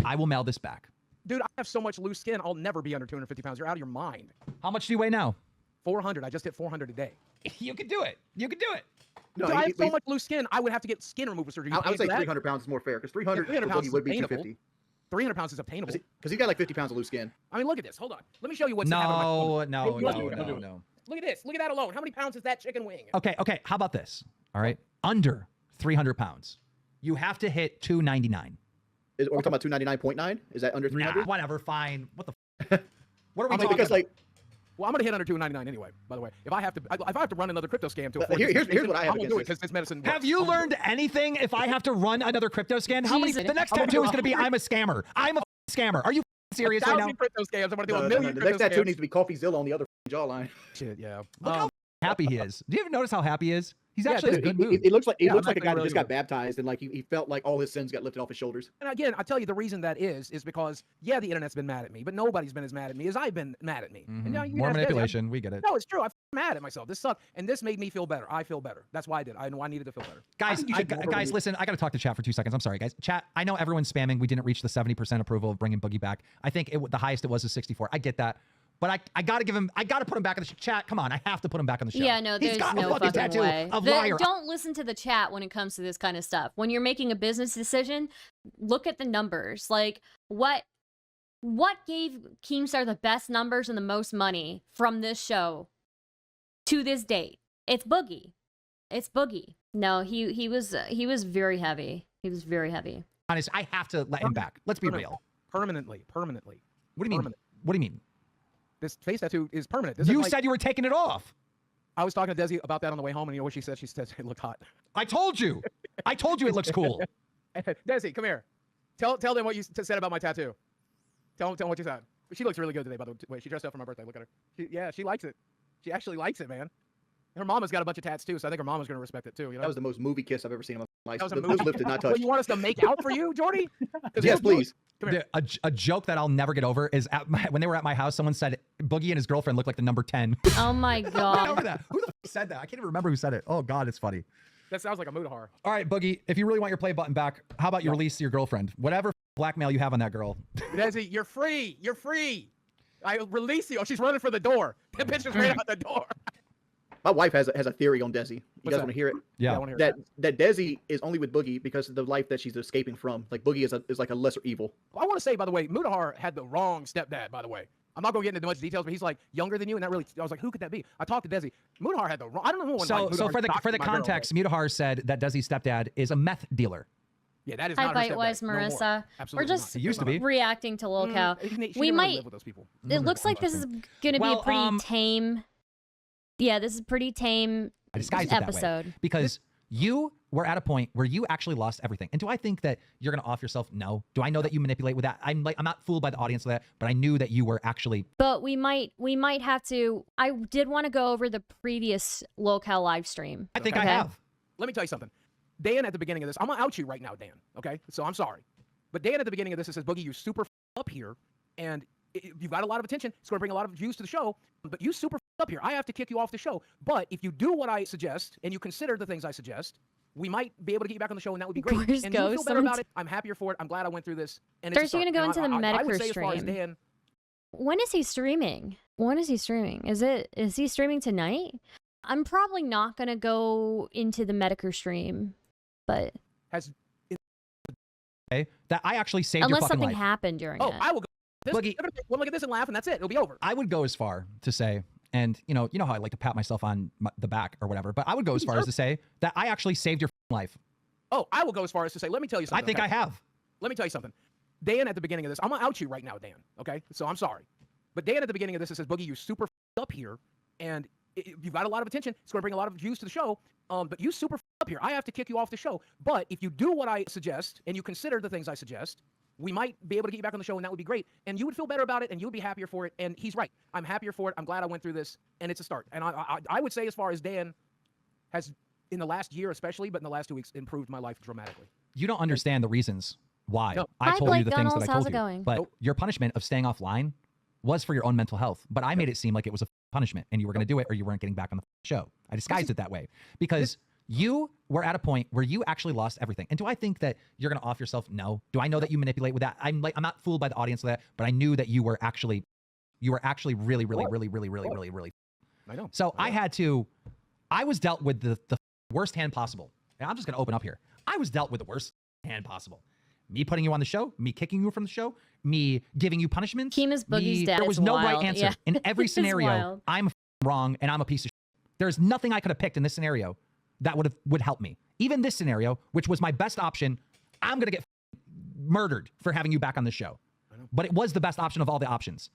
I will mail this back. Dude, I have so much loose skin, I'll never be under 250 pounds. You're out of your mind. How much do you weigh now? 400. I just hit 400 a day. You can do it. You can do it. No, Dude, I he- have so he- much loose skin, I would have to get skin removal surgery. You I would paying say for that? 300 pounds is more fair because 300 300 for pounds Boogie is would be obtainable. 250. 300 pounds is obtainable. Because he's got like 50 pounds of loose skin. I mean, look at this. Hold on. Let me show you what's happening on my stomach. No. Look at this. Look at that alone. How many pounds is that chicken wing? Okay. How about this? All right. Under 300 pounds, you have to hit 299. Are we talking about 299.9? Is that under 300? Nah, whatever. Fine. What the? What are we I mean, talking because about? like Well, I'm gonna hit under 299 anyway. By the way, if I have to run another crypto scam to But afford here's this, what I have I'm gonna against do it this. because this medicine. Have works. you I'm gonna learned anything? If I have to run another crypto scan, how many? Jesus. The next I'm gonna tattoo do is going to be I'm a scammer. I'm a scammer. Are you serious do it. right now? 1,000 crypto scams. I'm gonna do no, a no, million. the crypto next tattoo scams. needs to be Coffeezilla on the other jawline. Shit, yeah. Look how happy he is. Do you ever notice how happy he is? He's Yeah, actually in a It, good mood. it looks like Yeah, I'm a guy actually that really just got good. baptized and like he felt like all his sins got lifted off his shoulders. And again, I tell you, the reason that is because the internet's been mad at me, but nobody's been as mad at me as I've been mad at me. And now you More ask Desi, manipulation. We get it. No, it's true. I'm mad at myself. This sucked, and this made me feel better. I feel better. That's why I did. I know I needed to feel better. Guys, think you should never guys, leave. listen. I got to talk to chat for 2 seconds. I'm sorry, guys. Chat. I know everyone's spamming. We didn't reach the 70% approval of bringing Boogie back. I think the highest it was is 64. I get that, but I got to give him. I got to put him back in the chat. Come on, I have to put him back on the show. Yeah, no, He's there's got no a fucking fucking tattoo way. of liar. Don't listen to the chat when it comes to this kind of stuff. When you're making a business decision, look at the numbers. Like, what what gave Keemstar the best numbers and the most money from this show to this date? It's Boogie. It's Boogie. No, he was very heavy. He was very heavy. Honest, I have to let him back. Let's be real. Permanently. What do you mean? Permanent. What do you mean? This face tattoo is permanent. This You is like, said you were taking it off. I was talking to Desi about that on the way home, and you know what she said? She said it looked hot. I told you. I told you it looks cool. Desi, come here. Tell them what you said about my tattoo. Tell them what you said. She looks really good today, by the way. She dressed up for my birthday. Look at her. She likes it. She actually likes it, man. Her mama's got a bunch of tats too, so I think her mama's gonna respect it too. You know? That was the most movie kiss I've ever seen in my life. That was a Those movie. lips did not touch. Well, you want us to make out for you, Jordy? Yes, please. Come here. A joke that I'll never get over is when they were at my house, someone said Boogie and his girlfriend looked like the number 10. Oh my Get god. over that. Who the f said that? I can't even remember who said it. Oh god, it's funny. That sounds like a Mutahar. All right, Boogie, if you really want your play button back, how about you release your girlfriend? Whatever blackmail you have on that girl. Desi, you're free. You're free. I release you. Oh, she's running for the door. That bitch is right out the door. My wife has a theory on Desi. You What's guys that? want to hear it? Yeah. I want to hear That Desi is only with Boogie because of the life that she's escaping from. Like Boogie is like a lesser evil. I want to say, by the way, Mutahar had the wrong stepdad, by the way. I'm not going to get into much details, but he's like younger than you, and that really, I was like, who could that be? I talked to Desi. Mutahar had the wrong, I don't know. So for the context, Mutahar said that Desi's stepdad is a meth dealer. Yeah, that is Hi, not her stepdad. Bite-wise No more. Marissa. Absolutely We're just It used to be. reacting to Lolcow. She We didn't might- really live with those people. It looks like this is gonna be a pretty tame. Yeah, this is a pretty tame I disguised it that way. episode. Because you were at a point where you actually lost everything. And do I think that you're going to off yourself? No. Do I know that you manipulate with that? I'm not fooled by the audience with that, but I knew that you were actually. But we might have to. I did want to go over the previous Lolcow live stream. I think I have. Let me tell you something. Dan, at the beginning of this, I'm going to out you right now, Dan, okay? So I'm sorry. But Dan, at the beginning of this, it says, Boogie, you're super up here, and you've got a lot of attention. It's going to bring a lot of views to the show, but you super up here. I have to kick you off the show. But if you do what I suggest, and you consider the things I suggest, we might be able to get you back on the show, and that would be great. Where's and you feel Ghost? better about it. I'm happier for it. I'm glad I went through this. And it's First, you're going to go into the I would Metakour say, as far as stream. Dan, When is he streaming? When is he streaming? Is he streaming tonight? I'm probably not going to go into the Metakour stream, but has Okay, that I actually saved your unless fucking something life. happened during it. I will go. This, Boogie- one look at this and laugh, and that's it. It'll be over. I would go as far to say, and you know how I like to pat myself on the back or whatever, but I would go as far as to say that I actually saved your life. Oh, I will go as far as to say, let me tell you something. I think okay? I have. Let me tell you something. Dan, at the beginning of this, I'm going to out you right now, Dan, okay? So I'm sorry. But Dan, at the beginning of this, it says, Boogie, you're super up here, and you've got a lot of attention. It's going to bring a lot of views to the show, but you super up here. I have to kick you off the show. But if you do what I suggest, and you consider the things I suggest, we might be able to get you back on the show, and that would be great. And you would feel better about it, and you would be happier for it. And he's right. I'm happier for it. I'm glad I went through this, and it's a start. And I would say, as far as Dan has, in the last year especially, but in the last 2 weeks, improved my life dramatically. You don't understand the reasons why No. I Hi, told you Blake the things that Gunnels. I How's told it you. going? But Nope. your punishment of staying offline was for your own mental health. But I made it seem like it was a punishment, and you were going to do it, or you weren't getting back on the show. I disguised it that way because you were at a point where you actually lost everything. And do I think that you're going to off yourself? No. Do I know that you manipulate with that? I'm not fooled by the audience with that, but I knew that you were actually really. I know. So I was dealt with the worst hand possible. And I'm just going to open up here. I was dealt with the worst hand possible. Me putting you on the show, me kicking you from the show, me giving you punishments. Keem is Boogie's dad. There was It's no wild. right answer. Yeah. In every It's scenario, wild. I'm wrong and I'm a piece of shit. There's nothing I could have picked in this scenario that would help me. Even this scenario, which was my best option, I'm going to get murdered for having you back on the show. But it was the best option of all the options.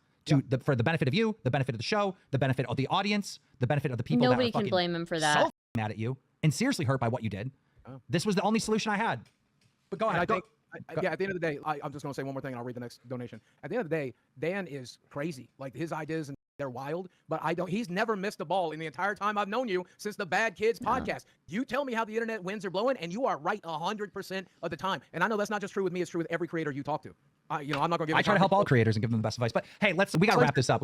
For the benefit of you, the benefit of the show, the benefit of the audience, the benefit of the people Nobody that are can blame him for that. so mad at you and seriously hurt by what you did. Oh. This was the only solution I had. But go And ahead. I think, yeah, at the end of the day, I'm just going to say one more thing, and I'll read the next donation. At the end of the day, Dan is crazy. Like, his ideas, and they're wild, but he's never missed a ball in the entire time I've known you since the Bad Kids podcast. You tell me how the internet winds are blowing, and you are right 100% of the time. And I know that's not just true with me, it's true with every creator you talk to. I'm not going to give I try to help all creators and give them the best advice. But hey, we got to wrap this up.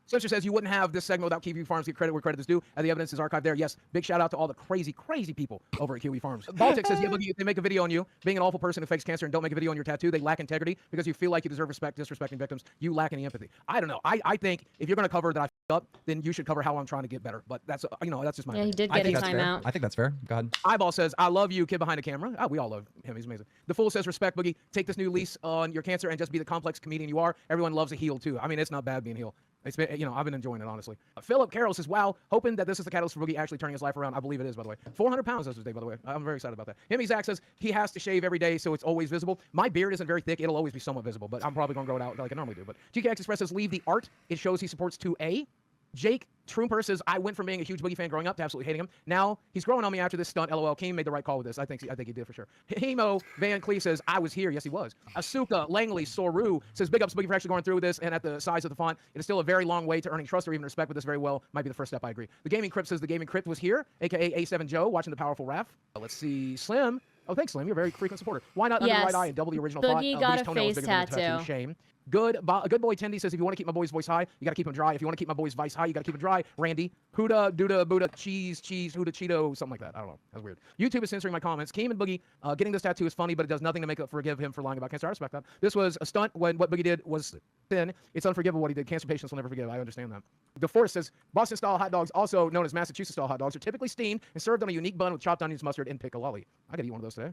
Spencer says you wouldn't have this segment without Kiwi Farms. Get credit where credit is due, and the evidence is archived there. Yes, big shout out to all the crazy people over at Kiwi Farms. Baltic says, yeah, look, they make a video on you being an awful person who fakes cancer and don't make a video on your tattoo. They lack integrity because you feel like you deserve respect, disrespecting victims. You lack any empathy. I don't know. I think if you're going to cover that I f***ed up, then you should cover how I'm trying to get better. But that's that's just my Yeah, he opinion. did I get think a that's fair. timeout. I think that's fair. Go ahead. Eyeball says, I love you, kid behind the camera. Oh, we all love him. He's amazing. The Fool says, respect, Boogie. Take this new lease on your cancer and just be the complex comedian you are. Everyone loves a heel too. I mean, it's not bad being a heel. It's been, you know, I've been enjoying it, honestly. Philip Carroll says, wow, hoping that this is the catalyst for Boogie actually turning his life around. I believe it is, by the way. 400 pounds as of today, by the way. I'm very excited about that. Himmy Zach says he has to shave every day, so it's always visible. My beard isn't very thick. It'll always be somewhat visible, but I'm probably going to grow it out like I normally do. But GKX Express says, leave the art. It shows he supports 2A. Jake Trooper says, I went from being a huge Boogie fan growing up to absolutely hating him. Now he's growing on me after this stunt. LOL. Keem made the right call with this. I think he did for sure. Hemo Van Clee says, I was here. Yes, he was. Asuka Langley Soru says, big ups Boogie for actually going through with this, and at the size of the font, it is still a very long way to earning trust or even respect, but this very well might be the first step. I agree. The Gaming Crypt says the Gaming Crypt was here, aka A7 Joe, watching the powerful Raph. Let's see. Slim. Oh, thanks, Slim. You're a very frequent supporter. Why not under the right eye and double the original thought? Boogie got Boogie's a face bigger than the tattoo. Shame. Good boy Tendy says, if you want to keep my boy's voice high, you got to keep him dry. If you want to keep my boy's vice high, you got to keep him dry. Randy. Huda, Duda, Buddha, cheese, Huda, Cheeto, something like that. I don't know. That's weird. YouTube is censoring my comments. Keem and Boogie, getting this tattoo is funny, but it does nothing to make up forgive him for lying about cancer. I respect that. This was a stunt when what Boogie did was thin. It's unforgivable what he did. Cancer patients will never forgive. I understand that. DeForest says, Boston-style hot dogs, also known as Massachusetts-style hot dogs, are typically steamed and served on a unique bun with chopped onions, mustard, and piccalilli. I gotta eat one of those today.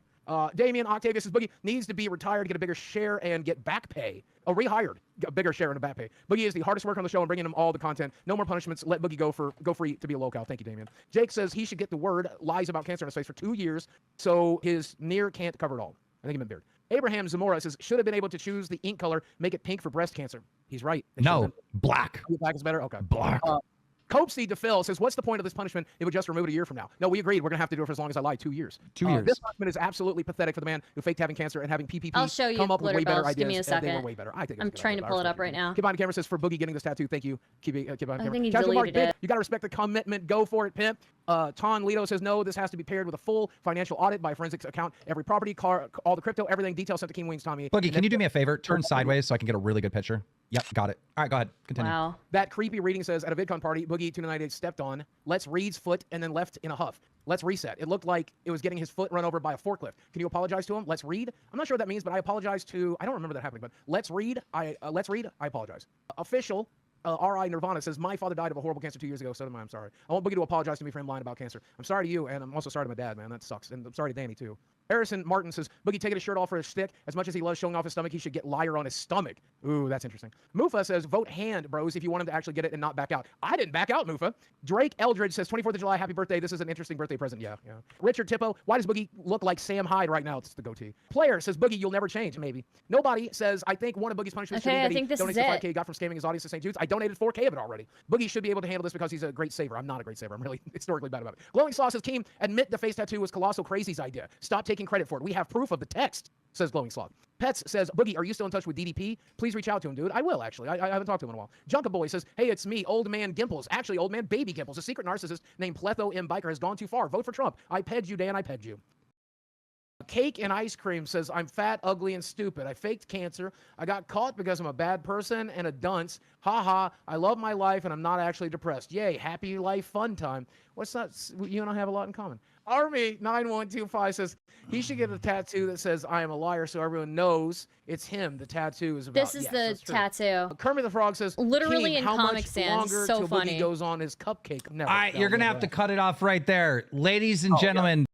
Damien Octavius says, Boogie needs to be retired to get a bigger share and get back pay. Oh, rehired. A bigger share and a back pay. Boogie is the hardest worker on the show and bringing him all the content. No more punishments. Let Boogie go free to be a Lolcow. Thank you, Damien. Jake says he should get the word lies about cancer in his face for 2 years so his near can't cover it all. I think he meant beard. Abraham Zamora says, should have been able to choose the ink color, make it pink for breast cancer. He's right. No, black. Black is better? Okay. Black. Copesy DePhil says, what's the point of this punishment? It would just remove it a year from now. No, we agreed. We're going to have to do it for as long as I lie, 2 years. 2 years. This punishment is absolutely pathetic for the man who faked having cancer and having PPP I'll show you come up with way better Glitterbells. ideas. Give me a and second. They were way better. I think I'm trying to pull it up right now. Keep on camera says, for Boogie getting this tattoo, thank you. Keep on camera. I think he Casual Mark deleted Big, it. you got to respect the commitment. Go for it, pimp. Ton Lito says, no, this has to be paired with a full financial audit by forensics account. Every property, car, all the crypto, everything. Details sent to King Wings, Tommy. Boogie, can you do me a favor? Turn sideways so I can get a really good picture. Yep, got it. All right, go ahead. Continue. Wow. That creepy reading says, at a VidCon party, Boogie 298 stepped on Let's Reed's foot and then left in a huff. Let's reset. It looked like it was getting his foot run over by a forklift. Can you apologize to him? Let's read. I'm not sure what that means, but I apologize to. I don't remember that happening, but let's read. I apologize. Official. R.I. Nirvana says, my father died of a horrible cancer 2 years ago, so did I. I'm sorry. I want Boogie to apologize to me for him lying about cancer. I'm sorry to you, and I'm also sorry to my dad, man. That sucks. And I'm sorry to Danny, too. Harrison Martin says, Boogie taking his shirt off for his shtick. As much as he loves showing off his stomach, he should get liar on his stomach. Ooh, that's interesting. Mufa says, vote hand, bros, if you want him to actually get it and not back out. I didn't back out, Mufa. Drake Eldridge says, 24th of July, happy birthday. This is an interesting birthday present. Yeah. Richard Tippo, why does Boogie look like Sam Hyde right now? It's the goatee. Player says, Boogie, you'll never change. Maybe. Nobody says, I think one of Boogie's punishments should be that he donates the 5K he got from scamming his audience to St. Jude's. I donated 4K of it already. Boogie should be able to handle this because he's a great saver. I'm not a great saver. I'm really historically bad about it. Glowing Slaw says, Keem, admit the face tattoo was Colossal Crazy's idea. Stop taking credit for it. We have proof of the text, says Glowing Slaw. Pets says, Boogie, are you still in touch with DDP? Please reach out to him, dude. I will, actually. I haven't talked to him in a while. Junka Boy says, hey, it's me, Old Man Gimples. Actually, Old Man Baby Gimples. A secret narcissist named Pletho M. Biker has gone too far. Vote for Trump. I ped you, Dan. I ped you. Cake and Ice Cream says, I'm fat, ugly, and stupid. I faked cancer. I got caught because I'm a bad person and a dunce. Ha ha. I love my life and I'm not actually depressed. Yay. Happy life, fun time. What's that? You and I have a lot in common. Army9125 says, he should get a tattoo that says, I am a liar, so everyone knows it's him. The tattoo is about. This is the tattoo. Kermit the Frog says, literally in how Comic much Sans. longer So till funny. Boogie goes on his cupcake? Never. All right, you're going to have to cut it off right there. Ladies and gentlemen,